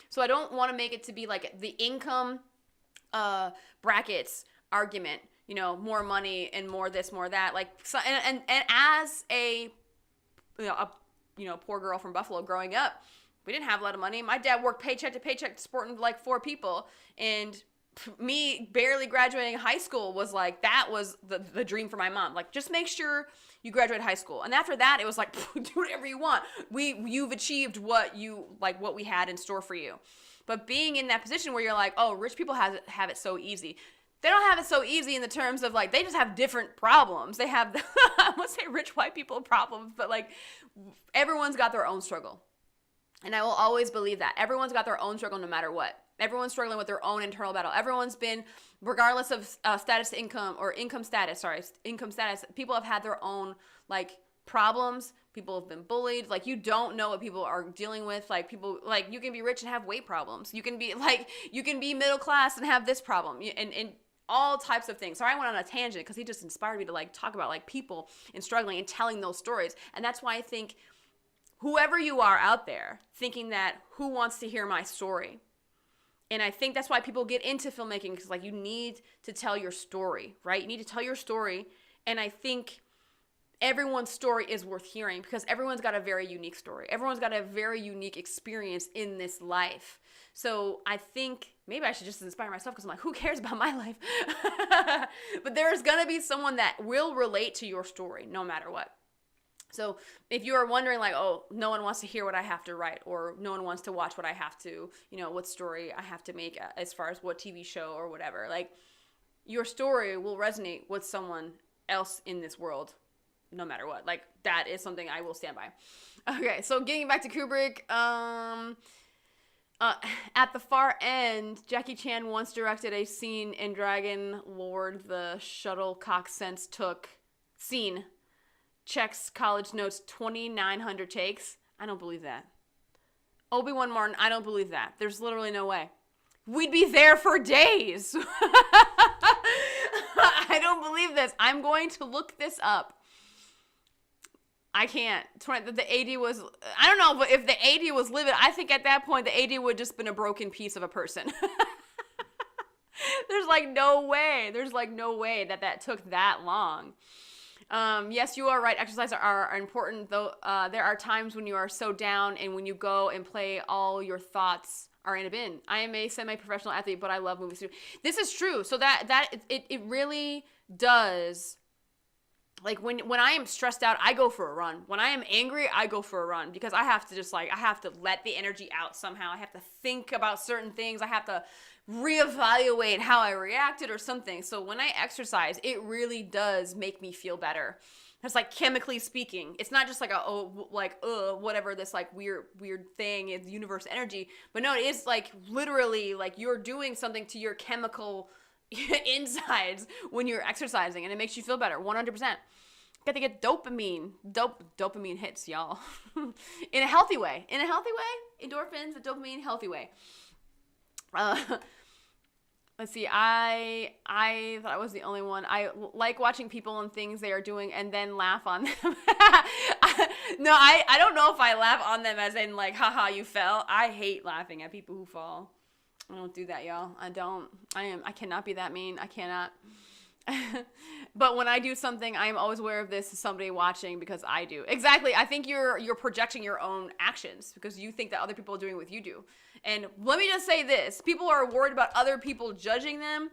So I don't want to make it to be the income brackets argument, more money and more this, more that, and as a poor girl from Buffalo growing up, we didn't have a lot of money. My dad worked paycheck to paycheck supporting 4 people, and me barely graduating high school was that was the dream for my mom. Just make sure you graduate high school. And after that, it was do whatever you want. You've achieved what we had in store for you. But being in that position where you're oh, rich people have it so easy. They don't have it so easy in the terms of they just have different problems. They have, I won't say rich white people problems, but everyone's got their own struggle. And I will always believe that. Everyone's got their own struggle no matter what. Everyone's struggling with their own internal battle. Everyone's been, regardless of income status, people have had their own problems. People have been bullied. You don't know what people are dealing with. People, you can be rich and have weight problems. You can be you can be middle class and have this problem. And all types of things. So I went on a tangent because he just inspired me to talk about people and struggling and telling those stories. And that's why I think whoever you are out there thinking that who wants to hear my story. And I think that's why people get into filmmaking, because you need to tell your story, right? You need to tell your story. And I think everyone's story is worth hearing because everyone's got a very unique story. Everyone's got a very unique experience in this life. So I think maybe I should just inspire myself because I'm who cares about my life? But there's going to be someone that will relate to your story no matter what. So if you are wondering oh, no one wants to hear what I have to write, or no one wants to watch what I have to, what story I have to make as far as what TV show or whatever, your story will resonate with someone else in this world no matter what. That is something I will stand by. Okay, so getting back to Kubrick, at the far end, Jackie Chan once directed a scene in Dragon Lord, the shuttlecock sense took scene. Checks college notes 2,900 takes. I don't believe that. Obi-Wan Martin, I don't believe that. There's literally no way. We'd be there for days. I don't believe this. I'm going to look this up. I can't. The AD was, I don't know, but if the AD was livid, I think at that point the AD would just been a broken piece of a person. There's no way. There's no way that took that long. Yes, you are right. Exercises are important, though. There are times when you are so down, and when you go and play, all your thoughts are in a bin. I am a semi-professional athlete, but I love movies too. This is true. So it really does. When I am stressed out, I go for a run. When I am angry, I go for a run because I have to I have to let the energy out somehow. I have to think about certain things. I have to reevaluate how I reacted or something. So when I exercise, it really does make me feel better. It's chemically speaking. It's not just whatever this weird thing is, universe energy. But no, it is literally you're doing something to your chemical insides when you're exercising, and it makes you feel better 100%. Got to get dopamine hits, y'all. In a healthy way. Endorphins, a dopamine, healthy way. Let's see. I thought I was the only one. I like watching people and things they are doing and then laugh on them. No, I don't know if I laugh on them as in like, haha, you fell. I hate laughing at people who fall. I don't do that, y'all. I cannot be that mean. I cannot. But when I do something, I am always aware of this as somebody watching because I do. Exactly. I think you're projecting your own actions because you think that other people are doing what you do. And let me just say this. People are worried about other people judging them.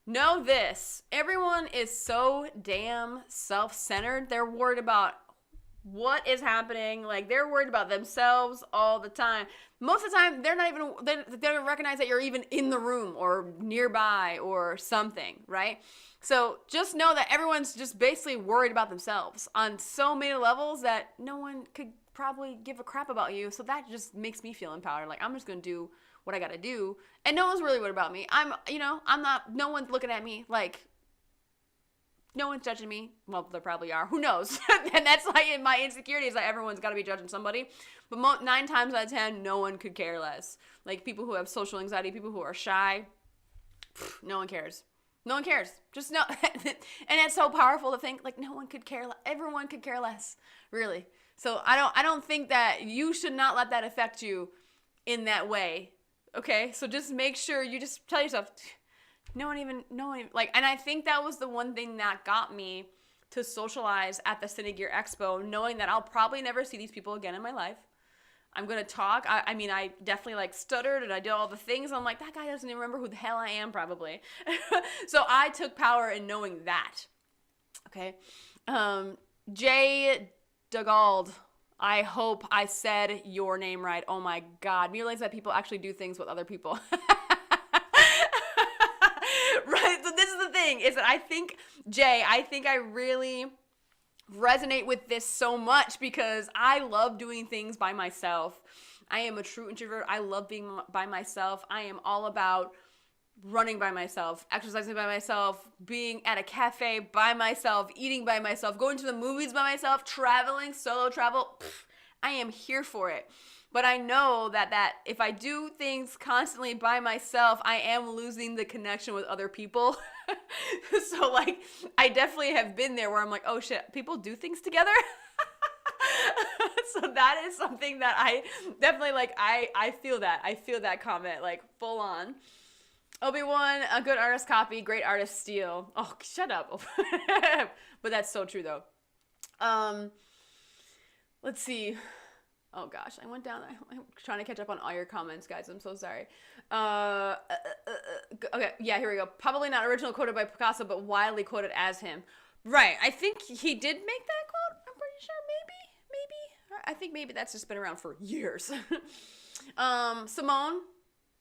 Know this. Everyone is so damn self-centered. They're worried about what is happening. Like, they're worried about themselves all the time. Most of the time, they don't recognize that you're even in the room or nearby or something, right? So just know that everyone's just basically worried about themselves on so many levels that no one could probably give a crap about you. So that just makes me feel empowered. Like, I'm just going to do what I got to do. And no one's really worried about me. No one's looking at me like, no one's judging me. Well, there probably are. Who knows? And that's like in my insecurity is that everyone's got to be judging somebody. But 9 times out of 10, no one could care less. Like people who have social anxiety, people who are shy, no one cares. No one cares. Just no. And it's so powerful to think like no one could care. Everyone could care less, really. So I don't think that you should not let that affect you in that way. Okay? So just make sure you just tell yourself, no one even, like, and I think that was the one thing that got me to socialize at the Cine Gear Expo, knowing that I'll probably never see these people again in my life. I'm going to talk. I mean, I definitely like stuttered and I did all the things. I'm like, that guy doesn't even remember who the hell I am probably. So I took power in knowing that. Okay. Jay Dugald. I hope I said your name right. Oh my God. You realize that people actually do things with other people. Right. So this is the thing is that I think I really resonate with this so much because I love doing things by myself. I am a true introvert. I love being by myself. I am all about running by myself, exercising by myself, being at a cafe by myself, eating by myself, going to the movies by myself, traveling, solo travel. I am here for it. But I know that if I do things constantly by myself, I am losing the connection with other people. So like, I definitely have been there where I'm like, oh shit, people do things together. So that is something that I definitely like, I feel that. I feel that comment like full on. Obi-Wan, a good artist copy, great artist steal. Oh, shut up. But that's so true though. Let's see. Oh gosh, I went down. I'm trying to catch up on all your comments, guys. I'm so sorry. Okay, yeah, here we go. Probably not original quoted by Picasso, but widely quoted as him. Right, I think he did make that quote. I'm pretty sure, maybe. I think maybe that's just been around for years. Simone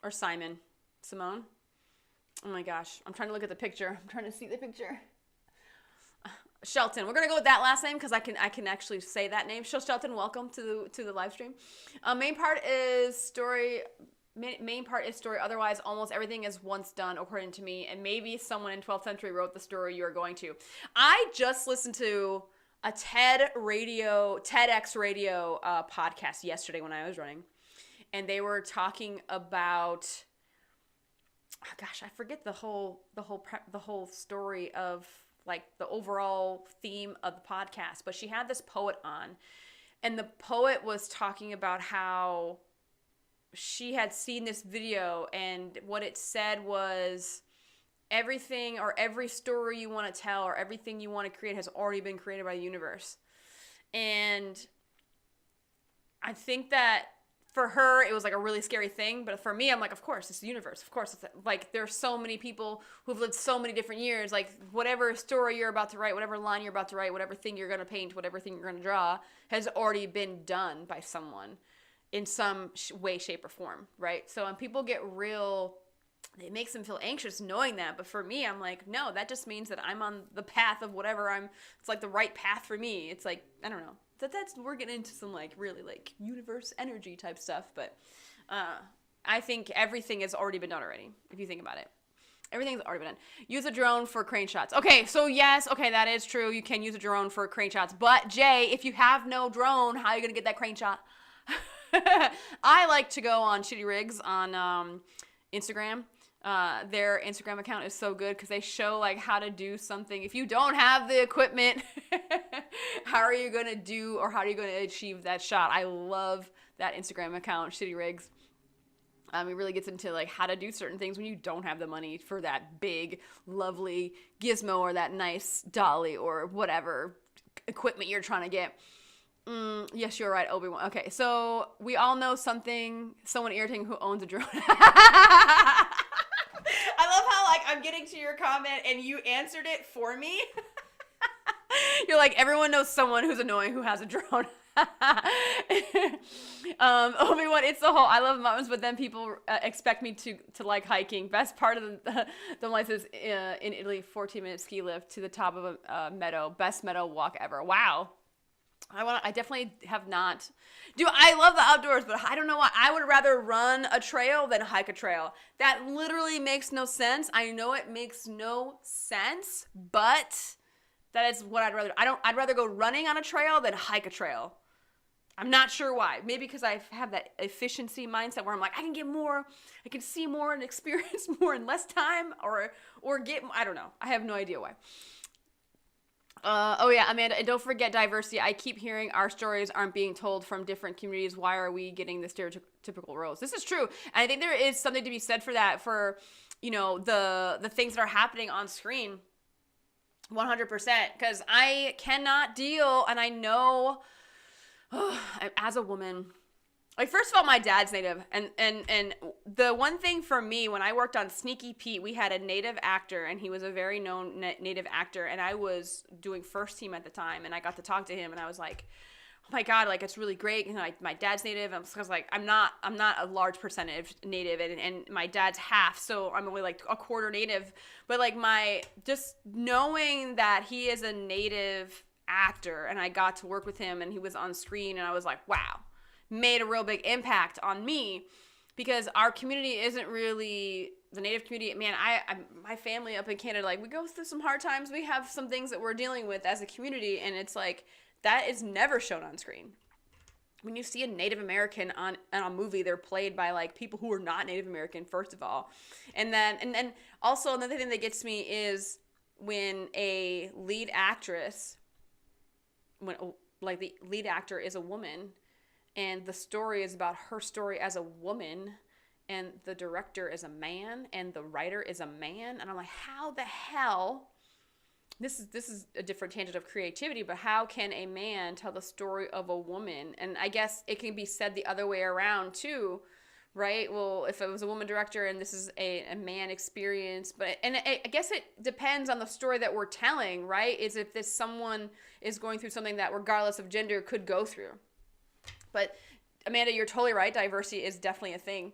or Simon? Simone? Oh my gosh, I'm trying to look at the picture. I'm trying to see the picture. Shelton. We're gonna go with that last name because I can actually say that name. Shelton, welcome to the live stream. Main part is story. Otherwise, almost everything is once done, according to me. And maybe someone in 12th century wrote the story you are going to. I just listened to a TEDx radio podcast yesterday when I was running, and they were talking about. Oh gosh, I forget the whole story of. Like the overall theme of the podcast, but she had this poet on, and the poet was talking about how she had seen this video, and what it said was everything or every story you want to tell or everything you want to create has already been created by the universe. And I think that for her, it was like a really scary thing. But for me, I'm like, of course, it's the universe. Of course, it's like there's so many people who've lived so many different years. Like whatever story you're about to write, whatever line you're about to write, whatever thing you're going to paint, whatever thing you're going to draw has already been done by someone in some way, shape, or form, right? So when people get real, it makes them feel anxious knowing that. But for me, I'm like, no, that just means that I'm on the path of whatever it's like the right path for me. It's like, I don't know. We're getting into some like really like universe energy type stuff, but I think everything has already been done already, if you think about it. Everything's already been done. Use a drone for crane shots. Okay, so yes, okay, that is true. You can use a drone for crane shots. But Jay, if you have no drone, how are you gonna get that crane shot? I like to go on Shitty Rigs on Instagram. Their Instagram account is so good because they show like how to do something. If you don't have the equipment, how are you gonna do or how are you gonna achieve that shot? I love that Instagram account, Shitty Rigs. It really gets into like how to do certain things when you don't have the money for that big, lovely gizmo or that nice dolly or whatever equipment you're trying to get. Yes, you're right, Obi-Wan. Okay, so we all know someone irritating who owns a drone. I love how like I'm getting to your comment and you answered it for me. You're like, everyone knows someone who's annoying who has a drone. Obi-Wan, it's the whole I love mountains, but then people expect me to like hiking. Best part of the life is in Italy, 14-minute ski lift to the top of a meadow. Best meadow walk ever. Wow. I definitely have not. I love the outdoors, but I don't know why. I would rather run a trail than hike a trail. That literally makes no sense. I know it makes no sense, but that is what I'd rather. I'd rather go running on a trail than hike a trail. I'm not sure why. Maybe because I have that efficiency mindset where I'm like, I can get more, I can see more and experience more in less time or get, I don't know. I have no idea why. Oh yeah, Amanda, and don't forget diversity. I keep hearing our stories aren't being told from different communities. Why are we getting the stereotypical roles? This is true. And I think there is something to be said for that, for, the things that are happening on screen. 100%. Because I cannot deal, and I know, as a woman, like, first of all, my dad's Native, and the one thing for me, when I worked on Sneaky Pete, we had a Native actor, and he was a very known Native actor, and I was doing first team at the time, and I got to talk to him, and I was like, oh my God, like, it's really great, my dad's Native, and I was like, I'm not a large percentage Native, and my dad's half, so I'm only, like, a quarter Native, but, like, just knowing that he is a Native actor, and I got to work with him, and he was on screen, and I was like, wow, made a real big impact on me, because our community isn't really the Native community. Man, my family up in Canada, like, we go through some hard times. We have some things that we're dealing with as a community, and it's like, that is never shown on screen. When you see a Native American on a movie, they're played by, like, people who are not Native American, first of all. And then also another thing that gets me is when a lead actress, like, the lead actor is a woman, and the story is about her story as a woman, and the director is a man, and the writer is a man, and I'm like, how the hell? This is a different tangent of creativity, but how can a man tell the story of a woman? And I guess it can be said the other way around too, right? Well, if it was a woman director and this is a man experience, I guess it depends on the story that we're telling, right? Is if this someone is going through something that, regardless of gender, could go through. But Amanda, you're totally right. Diversity is definitely a thing,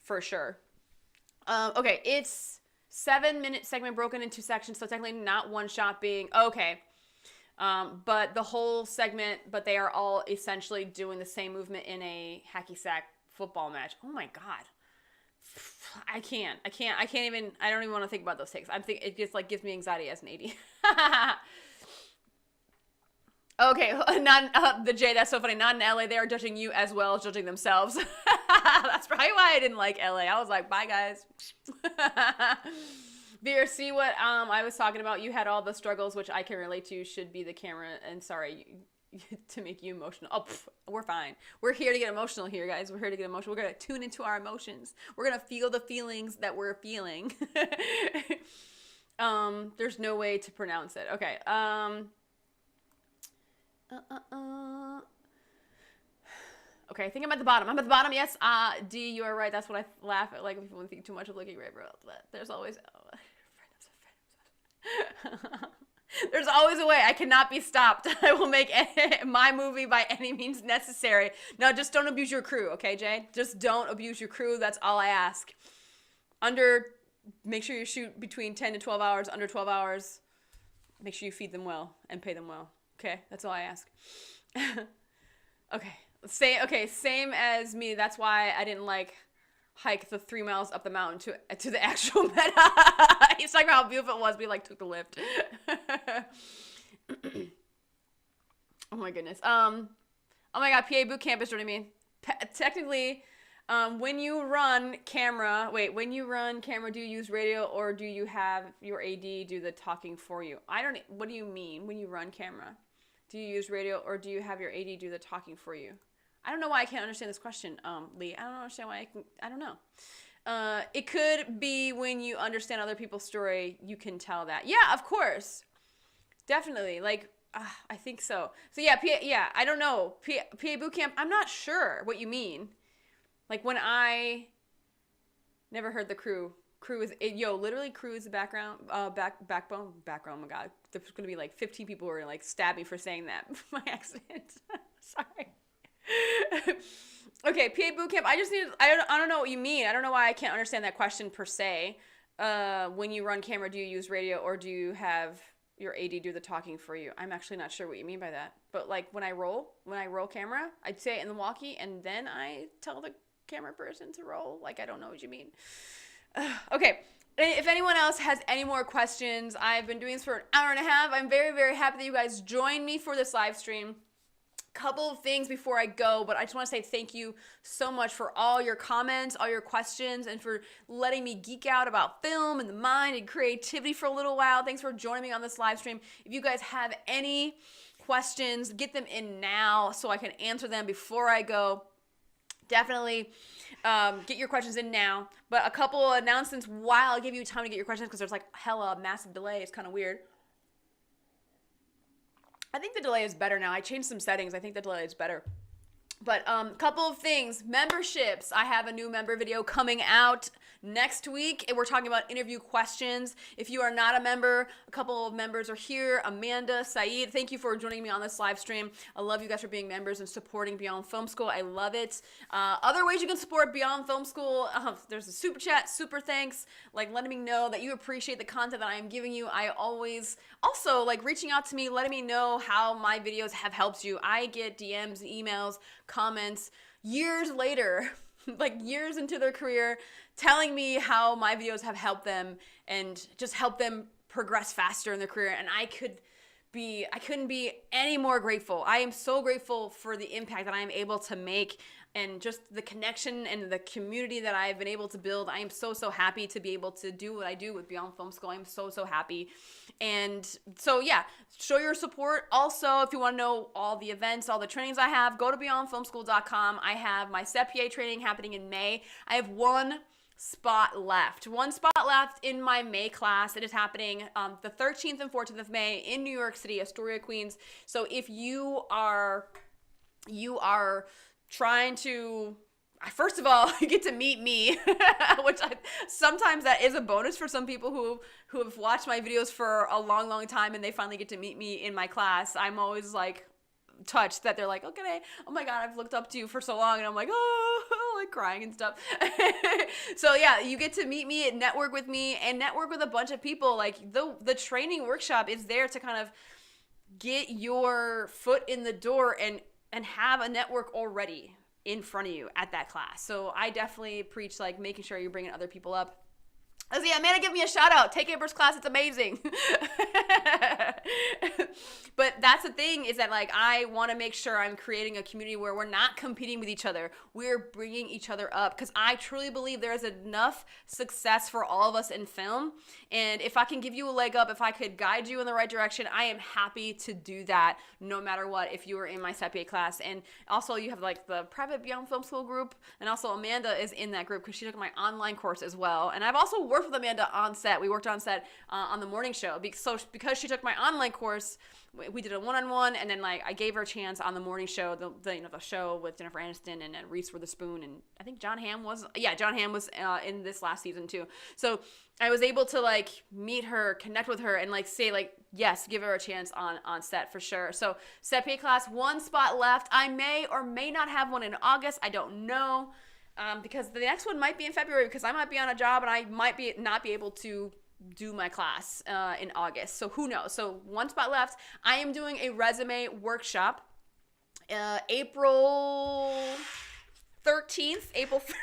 for sure. Okay, it's 7-minute segment broken into sections, so technically not one shot being okay. But the whole segment, but they are all essentially doing the same movement in a hacky sack football match. Oh my God. I don't even want to think about those takes. It just like gives me anxiety as an AD. Okay, the J, that's so funny. Not in LA, they are judging you as well as judging themselves. That's probably why I didn't like LA. I was like, bye guys. Veer, see what I was talking about? You had all the struggles, which I can relate to, should be the camera, and sorry, to make you emotional. Oh, we're fine. We're here to get emotional here, guys. We're here to get emotional. We're going to tune into our emotions. We're going to feel the feelings that we're feeling. There's no way to pronounce it. Okay, Okay, I think I'm at the bottom. Yes. D, you are right. That's what I laugh at. Like, if you think too much of looking right, bro. There's always... There's always a way. I cannot be stopped. I will make my movie by any means necessary. No, just don't abuse your crew, okay, Jay? Just don't abuse your crew. That's all I ask. Make sure you shoot between 10 to 12 hours. Under 12 hours, make sure you feed them well and pay them well. Okay, that's all I ask. Okay, same as me. That's why I didn't like hike the 3 miles up the mountain to the actual meta. He's talking about how beautiful it was. We like took the lift. Oh my goodness. Oh my God, PA boot camp is joining me. Technically, when you run camera, do you use radio or do you have your AD do the talking for you? What do you mean when you run camera? Do you use radio or do you have your AD do the talking for you? I don't know why I can't understand this question, Lee. I don't understand why I don't know. It could be when you understand other people's story, you can tell that. Yeah, of course. Definitely. Like, I think so. So yeah, I don't know. PA boot camp, I'm not sure what you mean. Like when I never heard the crew. Crew is, literally crew is the background, backbone, oh my God. There's going to be like 15 people who are like stab me for saying that by accident. Sorry. Okay, PA boot camp. I don't know what you mean. I don't know why I can't understand that question per se. When you run camera, do you use radio or do you have your AD do the talking for you? I'm actually not sure what you mean by that. But like when I roll camera, I'd say it in the walkie and then I tell the camera person to roll. Like, I don't know what you mean. Okay. If anyone else has any more questions, I've been doing this for an hour and a half. I'm very, very happy that you guys joined me for this live stream. Couple of things before I go, but I just want to say thank you so much for all your comments, all your questions, and for letting me geek out about film and the mind and creativity for a little while. Thanks for joining me on this live stream. If you guys have any questions, get them in now so I can answer them before I go. Definitely get your questions in now. But a couple of announcements while I give you time to get your questions because there's like hella massive delay. It's kind of weird. I think the delay is better now. I changed some settings. I think the delay is better. But couple of things. Memberships. I have a new member video coming out next week, and we're talking about interview questions. If you are not a member, a couple of members are here. Amanda, Saeed, thank you for joining me on this live stream. I love you guys for being members and supporting Beyond Film School. I love it. Other ways you can support Beyond Film School, there's a super chat, super thanks, like letting me know that you appreciate the content that I am giving you. I always, also like reaching out to me, letting me know how my videos have helped you. I get DMs, emails, comments years later, like years into their career, telling me how my videos have helped them and just helped them progress faster in their career. And I couldn't be any more grateful. I am so grateful for the impact that I am able to make and just the connection and the community that I've been able to build. I am so, so happy to be able to do what I do with Beyond Film School. I'm so, so happy. And so, yeah, show your support. Also, if you want to know all the events, all the trainings I have, go to beyondfilmschool.com. I have my Set PA training happening in May. I have one spot left in my May class. It is happening the 13th and 14th of May in New York City, Astoria, Queens. So if you are trying to, first of all, you get to meet me, which sometimes that is a bonus for some people who have watched my videos for a long, long time and they finally get to meet me in my class. I'm always like touched that they're like, okay, oh my God, I've looked up to you for so long, and I'm like, oh, like crying and stuff. So yeah, you get to meet me, network with me, and network with a bunch of people. Like the training workshop is there to kind of get your foot in the door and have a network already in front of you at that class. So I definitely preach like making sure you're bringing other people up. Oh, yeah, Amanda, give me a shout out. Take Amber's class. It's amazing. But that's the thing, is that like I want to make sure I'm creating a community where we're not competing with each other. We're bringing each other up, because I truly believe there is enough success for all of us in film. And if I can give you a leg up, if I could guide you in the right direction, I am happy to do that no matter what, if you are in my Set PA class. And also you have like the private Beyond Film School group, and also Amanda is in that group because she took my online course as well. And I've also worked with Amanda on set. We worked on set on the morning show. Because she took my online course, we did a one-on-one, and then like I gave her a chance on the morning show, the show with Jennifer Aniston and Reese Witherspoon, and I think John Hamm was in this last season too. So I was able to like meet her, connect with her, and like say like, yes, give her a chance on set for sure. So Set PA class, one spot left. I may or may not have one in August. I don't know. Because the next one might be in February, because I might be on a job and I might not be able to do my class in August. So who knows? So one spot left. I am doing a resume workshop April 13th, April 1st,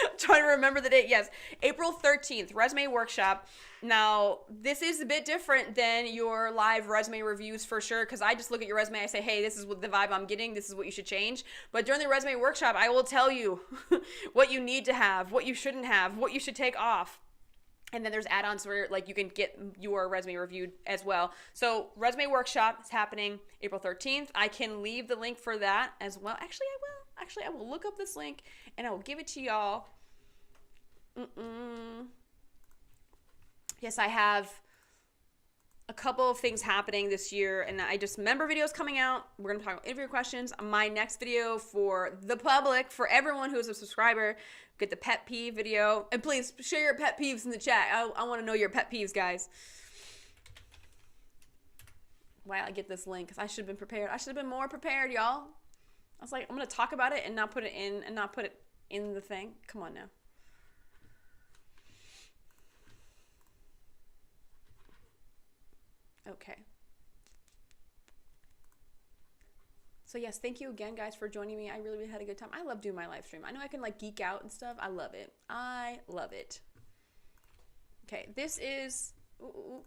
I'm trying to remember the date. Yes, April 13th, resume workshop. Now, this is a bit different than your live resume reviews for sure, because I just look at your resume, I say, hey, this is what the vibe I'm getting, this is what you should change. But during the resume workshop, I will tell you what you need to have, what you shouldn't have, what you should take off. And then there's add-ons where like you can get your resume reviewed as well. So resume workshop is happening April 13th. I can leave the link for that as well. Actually, I will. Actually, I will look up this link and I will give it to y'all. Yes, I have a couple of things happening this year, and I just member videos coming out. We're going to talk about interview questions. My next video for the public, for everyone who is a subscriber, get the pet peeve video. And please share your pet peeves in the chat. I want to know your pet peeves, guys. Why I get this link? Because I should have been prepared. I should have been more prepared, y'all. I was like, I'm going to talk about it and not put it in the thing. Come on now. Okay. So yes, thank you again, guys, for joining me. I really had a good time. I love doing my live stream. I know I can like geek out and stuff. I love it. I love it. Okay, this is for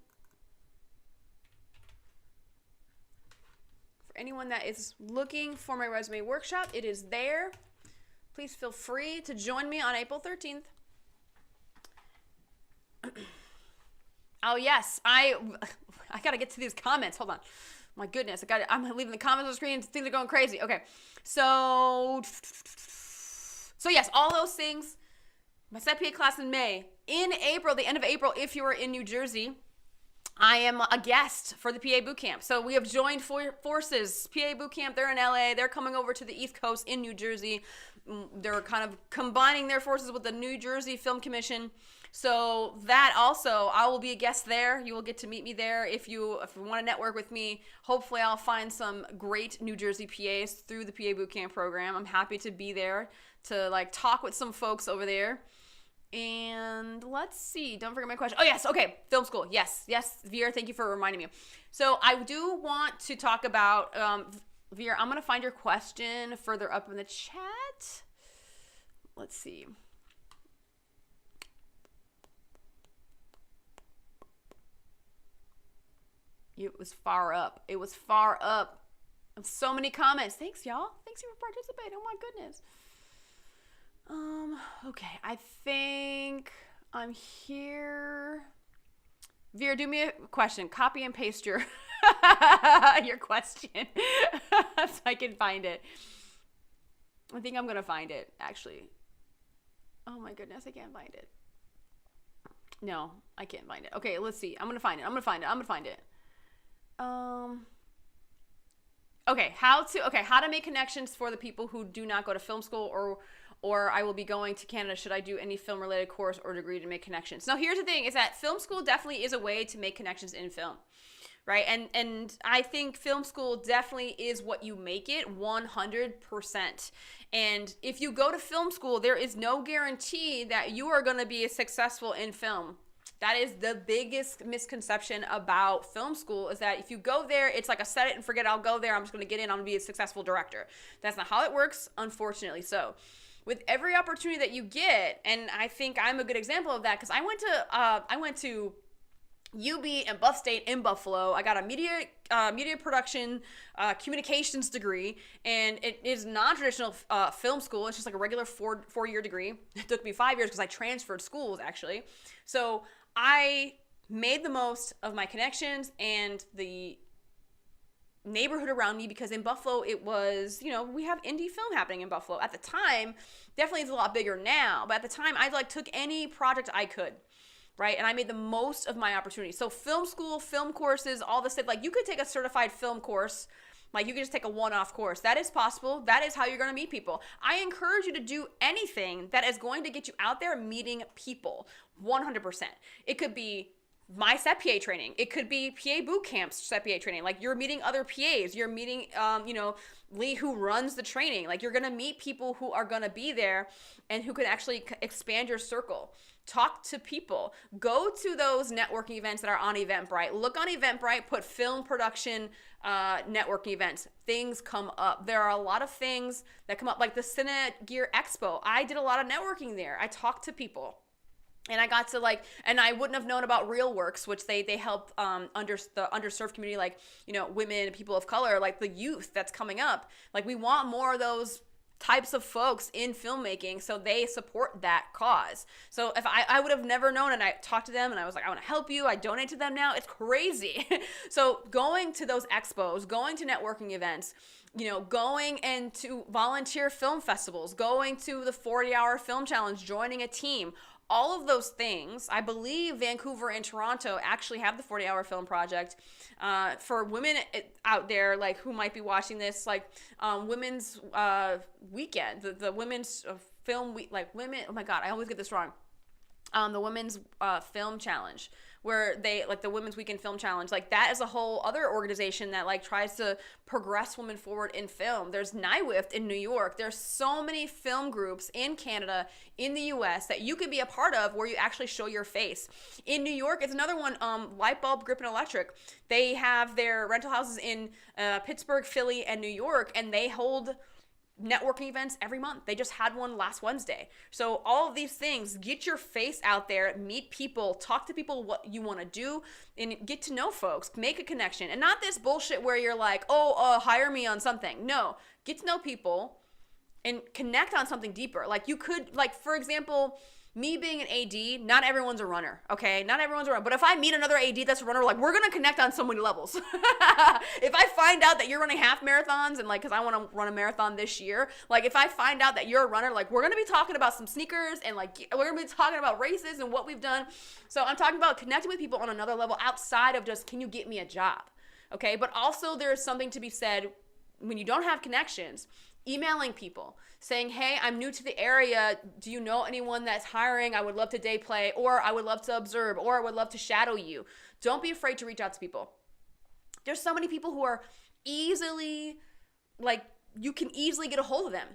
anyone that is looking for my resume workshop. It is there. Please feel free to join me on April 13th. Oh yes, I gotta get to these comments. Hold on. My goodness, I'm leaving the comments on the screen. Things are going crazy. Okay, so yes, all those things. My Set PA class in May. In April, the end of April, if you are in New Jersey, I am a guest for the PA Bootcamp. So we have joined forces. PA Bootcamp, they're in LA. They're coming over to the East Coast in New Jersey. They're kind of combining their forces with the New Jersey Film Commission. So that also, I will be a guest there. You will get to meet me there. If you want to network with me, hopefully I'll find some great New Jersey PAs through the PA Bootcamp program. I'm happy to be there to like talk with some folks over there. And let's see, don't forget my question. Oh yes, okay, film school. Yes, Veer, thank you for reminding me. So I do want to talk about, Veer, I'm going to find your question further up in the chat. Let's see. It was far up. It was far up. So many comments. Thanks, y'all. Thanks for participating. Oh my goodness. Okay. I think I'm here. Veer, do me a question. Copy and paste your your question so I can find it. I think I'm gonna find it, actually. Oh my goodness, I can't find it. No, I can't find it. Okay, let's see. I'm gonna find it. Okay, how to make connections for the people who do not go to film school, or I will be going to Canada. Should I do any film related course or degree to make connections? Now, here's the thing, is that film school definitely is a way to make connections in film, right? And I think film school definitely is what you make it, 100%. And if you go to film school, there is no guarantee that you are going to be successful in film. That is the biggest misconception about film school, is that if you go there, it's like a set it and forget, I'll go there, I'm just going to get in, I'm going to be a successful director. That's not how it works, unfortunately. So with every opportunity that you get, and I think I'm a good example of that, because I went to UB and Buff State in Buffalo. I got a media production communications degree, and it is non-traditional film school. It's just like a regular four-year degree. It took me 5 years because I transferred schools, actually. So I made the most of my connections and the neighborhood around me, because in Buffalo it was, we have indie film happening in Buffalo at the time. Definitely it's a lot bigger now, but at the time I took any project I could, right? And I made the most of my opportunity. So film school, film courses, all this stuff, you could take a certified film course. You could just take a one-off course. That is possible. That is how you're going to meet people. I encourage you to do anything that is going to get you out there meeting people, 100%. It could be my Set PA training. It could be PA Bootcamp's Set PA training. You're meeting other PAs. You're meeting, Lee, who runs the training. You're going to meet people who are going to be there and who can actually expand your circle. Talk to people. Go to those networking events that are on Eventbrite. Look on Eventbrite, put film production networking events. Things come up. There are a lot of things that come up, like the Cine Gear Expo. I did a lot of networking there. I talked to people. And I got to and I wouldn't have known about RealWorks, which they help the underserved community, like, you know, women, people of color, like the youth that's coming up. Like, we want more of those types of folks in filmmaking, so they support that cause. So if I would have never known, and I talked to them and I was like, I want to help you, I donate to them now, it's crazy. So going to those expos, going to networking events, you know, going and to volunteer film festivals, going to the 40-hour film challenge, joining a team, all of those things. I believe Vancouver and Toronto actually have the 40-hour film project for women out there, like, who might be watching this, like, women's weekend, the women's film week, like, women, oh my God, I always get this wrong. The women's film challenge, where they, like, the Women's Weekend Film Challenge, like, that is a whole other organization that, like, tries to progress women forward in film. There's NYWIFT in New York. There's so many film groups in Canada, in the US, that you can be a part of, where you actually show your face. In New York, it's another one, Lightbulb Grip and Electric. They have their rental houses in Pittsburgh, Philly, and New York, and they hold networking events every month. They just had one last Wednesday. So all of these things, get your face out there, meet people, talk to people what you want to do, and get to know folks, make a connection. And not this bullshit where you're like, hire me on something. No, get to know people and connect on something deeper. Like, you could, like, for example, me being an AD, not everyone's a runner, okay? Not everyone's a runner. But if I meet another AD that's a runner, like, we're going to connect on so many levels. If I find out that you're running half marathons, and, like, because I want to run a marathon this year, like, if I find out that you're a runner, like, we're going to be talking about some sneakers, and, like, we're going to be talking about races and what we've done. So I'm talking about connecting with people on another level outside of just, can you get me a job, okay? But also there's something to be said when you don't have connections, emailing people, saying, hey, I'm new to the area. Do you know anyone that's hiring? I would love to day play, or I would love to observe, or I would love to shadow you. Don't be afraid to reach out to people. There's so many people who are easily, like, you can easily get a hold of them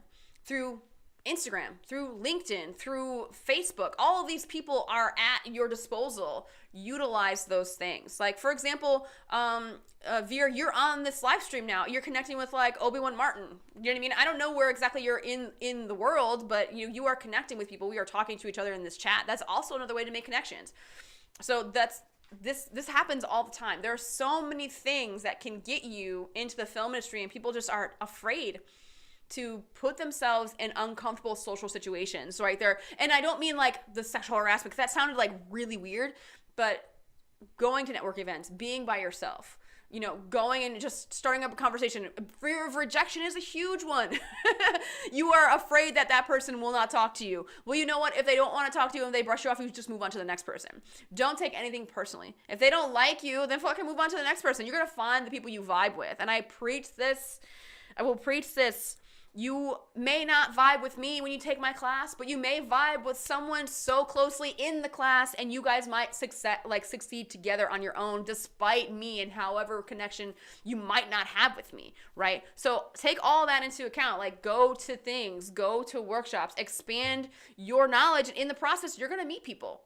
through Instagram, through LinkedIn, through Facebook. All of these people are at your disposal. Utilize those things. Like, for example, Veer, you're on this live stream now. You're connecting with, like, Obi-Wan Martin. You know what I mean? I don't know where exactly you're in the world, but you are connecting with people. We are talking to each other in this chat. That's also another way to make connections. So this happens all the time. There are so many things that can get you into the film industry, and people just are afraid to put themselves in uncomfortable social situations right there. And I don't mean, like, the sexual harassment, because that sounded, like, really weird, but going to network events, being by yourself, you know, going and just starting up a conversation. Fear of rejection is a huge one. You are afraid that that person will not talk to you. Well, you know what? If they don't want to talk to you and they brush you off, you just move on to the next person. Don't take anything personally. If they don't like you, then fucking move on to the next person. You're going to find the people you vibe with. And I will preach this. You may not vibe with me when you take my class, but you may vibe with someone so closely in the class, and you guys might succeed together on your own, despite me and however connection you might not have with me, right? So take all that into account. Like, go to things, go to workshops, expand your knowledge. And in the process, you're going to meet people.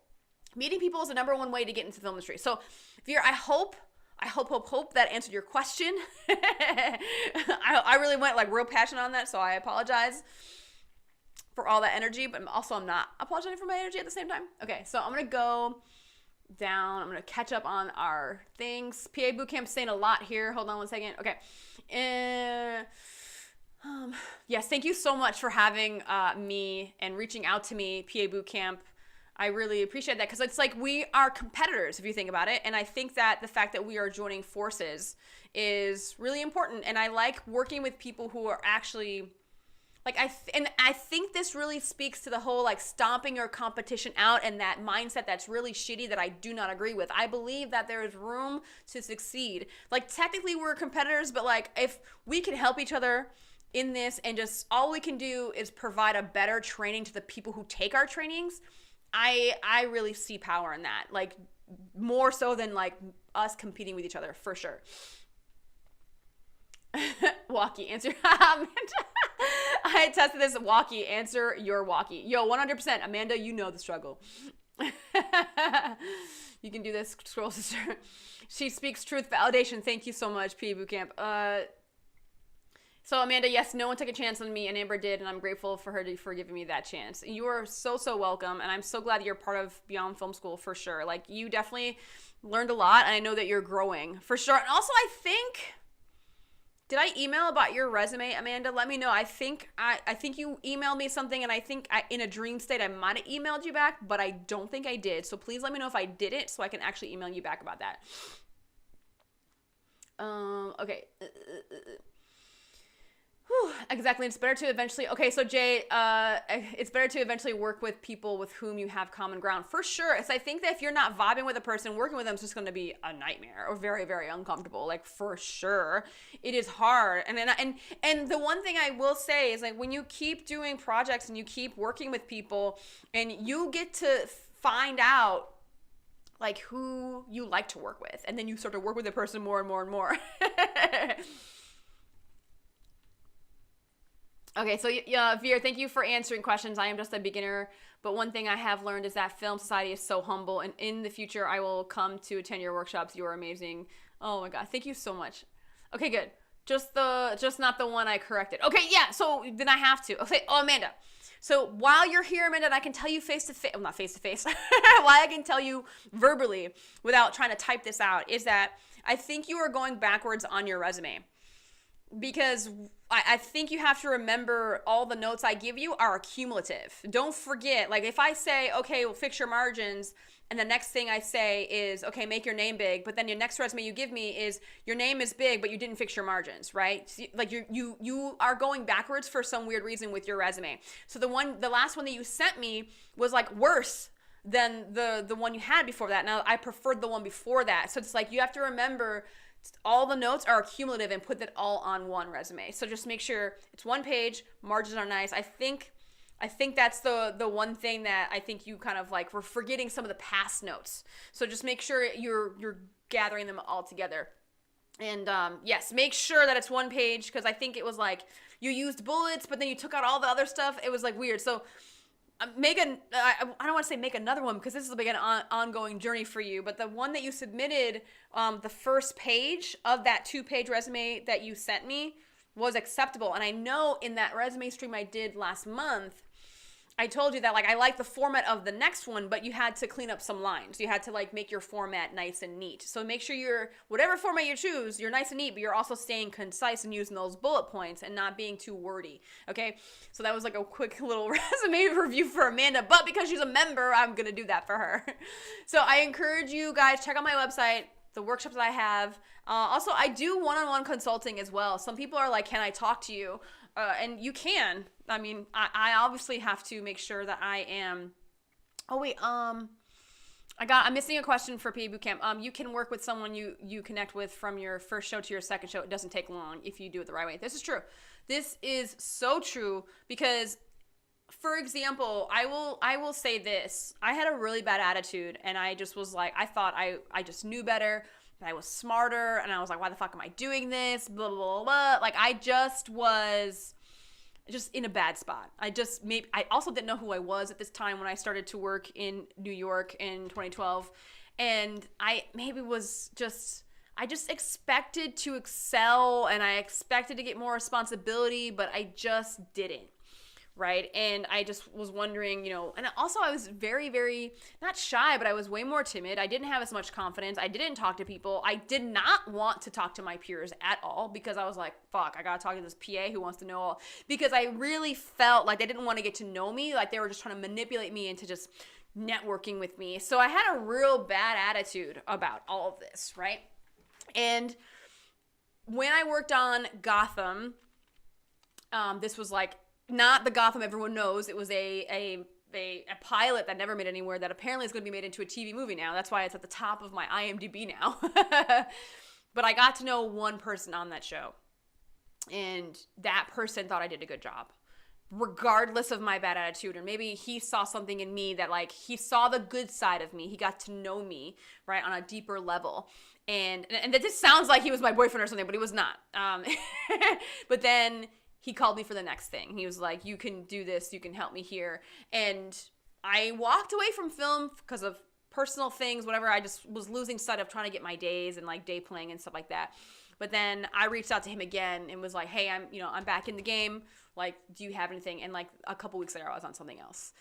Meeting people is the number one way to get into the film industry. So, Veer, I hope that answered your question. I really went, like, real passionate on that, so I apologize for all that energy, but also I'm not apologizing for my energy at the same time. Okay, so I'm going to go down. I'm going to catch up on our things. PA Bootcamp saying a lot here. Hold on one second. Okay. Yes, thank you so much for having me and reaching out to me, PA Bootcamp. I really appreciate that, because it's like, we are competitors, if you think about it. And I think that the fact that we are joining forces is really important. And I like working with people who are actually, like, I think this really speaks to the whole, like, stomping your competition out and that mindset that's really shitty that I do not agree with. I believe that there is room to succeed. Like, technically we're competitors, but, like, if we can help each other in this, and just all we can do is provide a better training to the people who take our trainings, I really see power in that, like, more so than, like, us competing with each other, for sure. Walkie, answer. I tested this. Walkie, answer your walkie. Yo, 100%. Amanda, you know the struggle. You can do this, Scroll Sister. She speaks truth validation. Thank you so much, PA Bootcamp. So Amanda, yes, no one took a chance on me, and Amber did, and I'm grateful for her for giving me that chance. You are so welcome, and I'm so glad you're part of Beyond Film School for sure. Like, you definitely learned a lot, and I know that you're growing for sure. And also, I think, did I email about your resume, Amanda? Let me know. I think you emailed me something, and I think in a dream state I might have emailed you back, but I don't think I did. So please let me know if I didn't, so I can actually email you back about that. Okay. Whew, exactly. It's better to eventually, okay, so Jay, it's better to eventually work with people with whom you have common ground. For sure. So I think that if you're not vibing with a person, working with them is just going to be a nightmare or very, very uncomfortable. Like, for sure. It is hard. And the one thing I will say is, like, when you keep doing projects and you keep working with people and you get to find out, like, who you like to work with, and then you start to work with the person more and more and more. Okay, so Veer, thank you for answering questions. I am just a beginner, but one thing I have learned is that Film Society is so humble, and in the future, I will come to attend your workshops. You are amazing. Oh my God, thank you so much. Okay, good. Just not the one I corrected. Okay, yeah, so then I have to. Okay, oh, Amanda. So while you're here, Amanda, and I can tell you face-to-face, well, not face-to-face, why I can tell you verbally without trying to type this out, is that I think you are going backwards on your resume. Because I think you have to remember all the notes I give you are cumulative. Don't forget, like, if I say, okay, well, fix your margins, and the next thing I say is, okay, make your name big, but then your next resume you give me is, your name is big, but you didn't fix your margins, right? Like, you are going backwards for some weird reason with your resume. So the last one that you sent me was, like, worse than the one you had before that. Now, I preferred the one before that. So it's like, you have to remember all the notes are cumulative and put that all on one resume. So just make sure it's one page, margins are nice. I think that's the one thing that I think you kind of like were forgetting some of the past notes. So just make sure you're gathering them all together. And yes, make sure that it's one page, because I think it was like you used bullets, but then you took out all the other stuff. It was like weird. So I don't want to say make another one, because this is like an ongoing journey for you, but the one that you submitted, the first page of that 2-page resume that you sent me was acceptable. And I know in that resume stream I did last month, I told you that, like, I like the format of the next one, but you had to clean up some lines. You had to, like, make your format nice and neat. So make sure whatever format you choose, you're nice and neat, but you're also staying concise and using those bullet points and not being too wordy, okay? So that was, like, a quick little resume review for Amanda, but because she's a member, I'm going to do that for her. So I encourage you guys, check out my website, the workshops that I have. Also, I do one-on-one consulting as well. Some people are like, can I talk to you? And you can. I mean, I obviously have to make sure that I am. Oh wait, I'm missing a question for PA Bootcamp. You can work with someone you connect with from your first show to your second show. It doesn't take long if you do it the right way. This is true. This is so true, because, for example, I will say this. I had a really bad attitude, and I just was like, I thought I just knew better. I was smarter, and I was like, why the fuck am I doing this? Blah, blah, blah, blah. Like, I just was just in a bad spot. I also didn't know who I was at this time when I started to work in New York in 2012. And I just expected to excel, and I expected to get more responsibility, but I just didn't. Right. And I just was wondering, and also I was very, very, not shy, but I was way more timid. I didn't have as much confidence. I didn't talk to people. I did not want to talk to my peers at all, because I was like, fuck, I got to talk to this PA who wants to know all, because I really felt like they didn't want to get to know me. Like, they were just trying to manipulate me into just networking with me. So I had a real bad attitude about all of this. Right. And when I worked on Gotham, this was like, not the Gotham everyone knows. It was a pilot that never made anywhere that apparently is going to be made into a TV movie now. That's why it's at the top of my IMDb now. But I got to know one person on that show, and that person thought I did a good job, regardless of my bad attitude. Or maybe he saw something in me that, like, he saw the good side of me. He got to know me, right, on a deeper level. And that just sounds like he was my boyfriend or something, but he was not. But then he called me for the next thing. He was like, you can do this. You can help me here. And I walked away from film because of personal things, whatever. I just was losing sight of trying to get my days and like day playing and stuff like that. But then I reached out to him again and was like, hey, I'm back in the game. Like, do you have anything? And like a couple weeks later, I was on something else.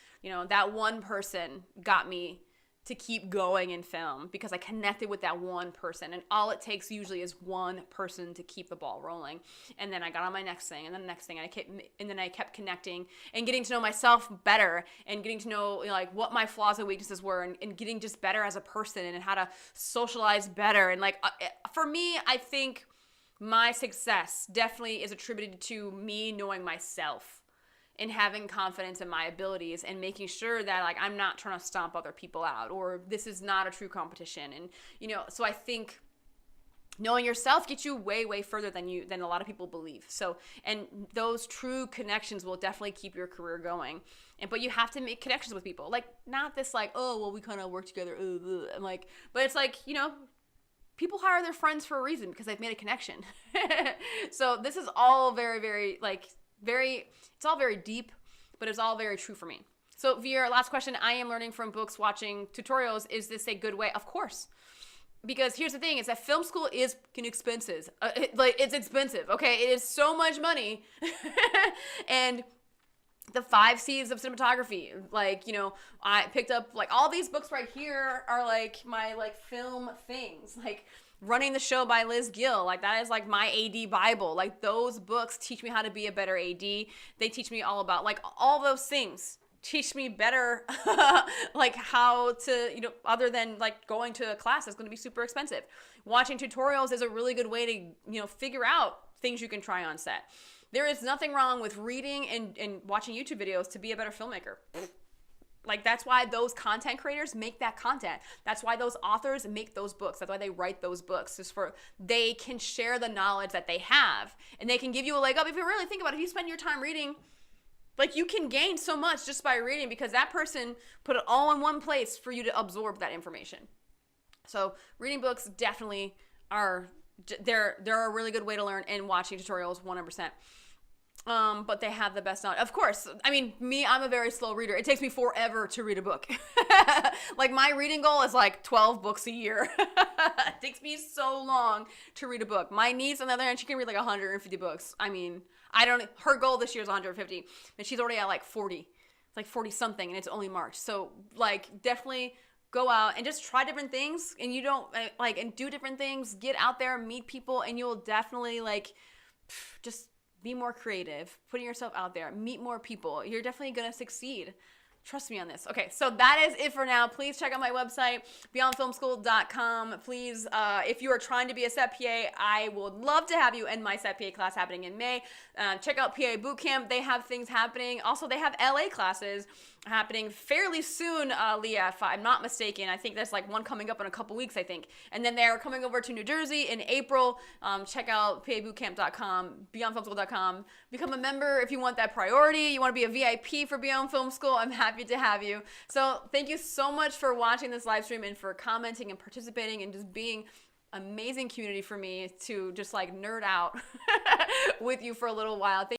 That one person got me to keep going in film because I connected with that one person, and all it takes usually is one person to keep the ball rolling. And then I got on my next thing, and then the next thing, and then I kept connecting and getting to know myself better, and getting to know like what my flaws and weaknesses were, and getting just better as a person, and how to socialize better. And like for me, I think my success definitely is attributed to me knowing myself and having confidence in my abilities, and making sure that like I'm not trying to stomp other people out, or this is not a true competition. And so I think knowing yourself gets you way, way further than a lot of people believe. So, and those true connections will definitely keep your career going. But you have to make connections with people. Like, not this like, oh, well, we kind of work together. I'm like, but it's like, people hire their friends for a reason, because they've made a connection. So this is all very, very it's all very deep, but it's all very true for me. So Veer, last question. I am learning from books, watching tutorials. Is this a good way? Of course. Because here's the thing, is that film school is expensive. It's expensive, okay? It is so much money. And the 5 C's of cinematography, I picked up like all these books right here are like my like film things, like Running the Show by Liz Gill. Like, that is like my AD Bible. Like, those books teach me how to be a better AD. They teach me all about like all those things. Teach me better like how to, other than like going to a class that's going to be super expensive. Watching tutorials is a really good way to, figure out things you can try on set. There is nothing wrong with reading and watching YouTube videos to be a better filmmaker. Like, that's why those content creators make that content. That's why those authors make those books. That's why they write those books. They can share the knowledge that they have, and they can give you a leg up. If you really think about it, if you spend your time reading, like, you can gain so much just by reading, because that person put it all in one place for you to absorb that information. So reading books definitely they're a really good way to learn, and watching tutorials 100%. But they have the best knowledge. Of course, I mean, I'm a very slow reader. It takes me forever to read a book. Like, my reading goal is like 12 books a year. It takes me so long to read a book. My niece, on the other hand, she can read like 150 books. I mean, her goal this year is 150, and she's already at like 40. It's like 40 something, and it's only March. So like, definitely go out and just try different things, and and do different things, get out there, meet people, and you'll definitely just be more creative, putting yourself out there, meet more people. You're definitely going to succeed. Trust me on this. Okay, so that is it for now. Please check out my website, beyondfilmschool.com. Please, if you are trying to be a set PA, I would love to have you in my set PA class happening in May. Check out PA Bootcamp. They have things happening. Also, they have LA classes happening fairly soon, Leah, if I'm not mistaken. I think there's like one coming up in a couple weeks, I think. And then they're coming over to New Jersey in April. Check out pabootcamp.com, beyondfilmschool.com. Become a member if you want that priority. You want to be a VIP for Beyond Film School. I'm happy to have you. So thank you so much for watching this live stream, and for commenting and participating, and just being amazing community for me to just like nerd out with you for a little while.